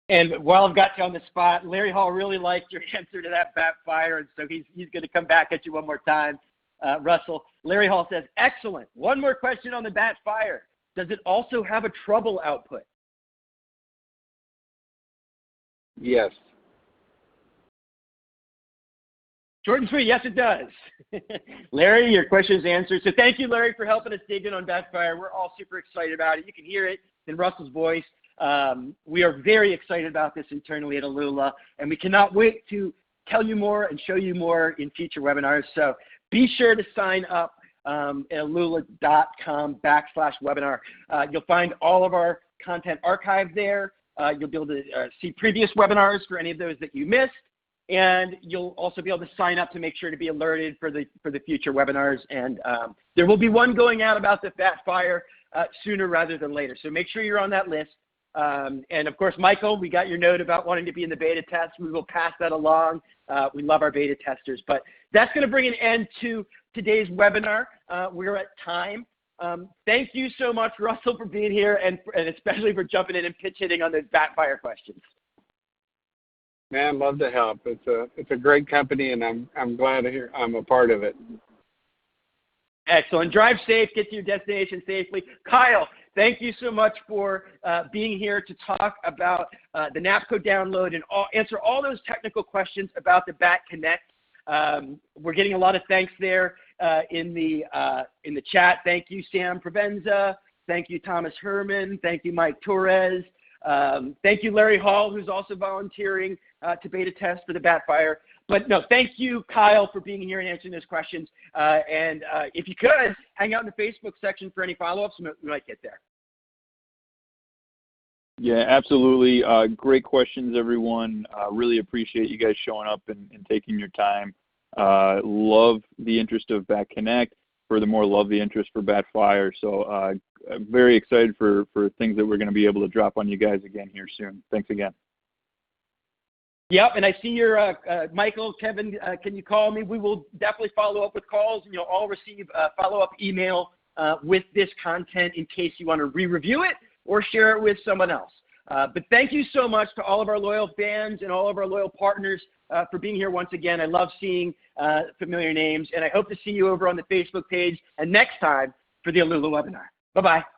And while I've got you on the spot, Larry Hall really liked your answer to that Batfire, and so he's going to come back at you one more time. Russell, Larry Hall says, excellent. One more question on the Batfire. Does it also have a trouble output? Yes. Short and sweet, yes, it does. Larry, your question is answered. So thank you, Larry, for helping us dig in on Batfire. We're all super excited about it. You can hear it in Russell's voice. We are very excited about this internally at Alula, and we cannot wait to tell you more and show you more in future webinars. So be sure to sign up at alula.com/webinar. You'll find all of our content archived there. You'll be able to see previous webinars for any of those that you missed, and you'll also be able to sign up to make sure to be alerted for the future webinars. And there will be one going out about the Batfire sooner rather than later. So make sure you're on that list. And of course, Michael, we got your note about wanting to be in the beta test. We will pass that along. We love our beta testers. But that's going to bring an end to today's webinar. We're at time. Thank you so much, Russell, for being here, and especially for jumping in and pitch hitting on those Batfire questions. Man, love to help. It's a great company, and I'm glad to hear I'm a part of it. Excellent. Drive safe. Get to your destination safely. Kyle, thank you so much for being here to talk about the NAPCO download and answer all those technical questions about the Bat Connect. We're getting a lot of thanks there in the chat. Thank you, Sam Provenza. Thank you, Thomas Herman. Thank you, Mike Torres. Thank you, Larry Hall, who's also volunteering to beta test for the Batfire. But no, thank you, Kyle, for being here and answering those questions. And if you could, hang out in the Facebook section for any follow-ups, we might get there. Yeah, absolutely. Great questions, everyone. Really appreciate you guys showing up and taking your time. Love the interest of Bat Connect. Furthermore, love the interest for Batfire. So very excited for things that we're going to be able to drop on you guys again here soon. Thanks again. Yep, and I see your Michael, Kevin, can you call me? We will definitely follow up with calls, and you'll all receive a follow-up email with this content in case you want to re-review it or share it with someone else. But thank you so much to all of our loyal fans and all of our loyal partners for being here once again. I love seeing familiar names, and I hope to see you over on the Facebook page and next time for the Alula webinar. Bye-bye.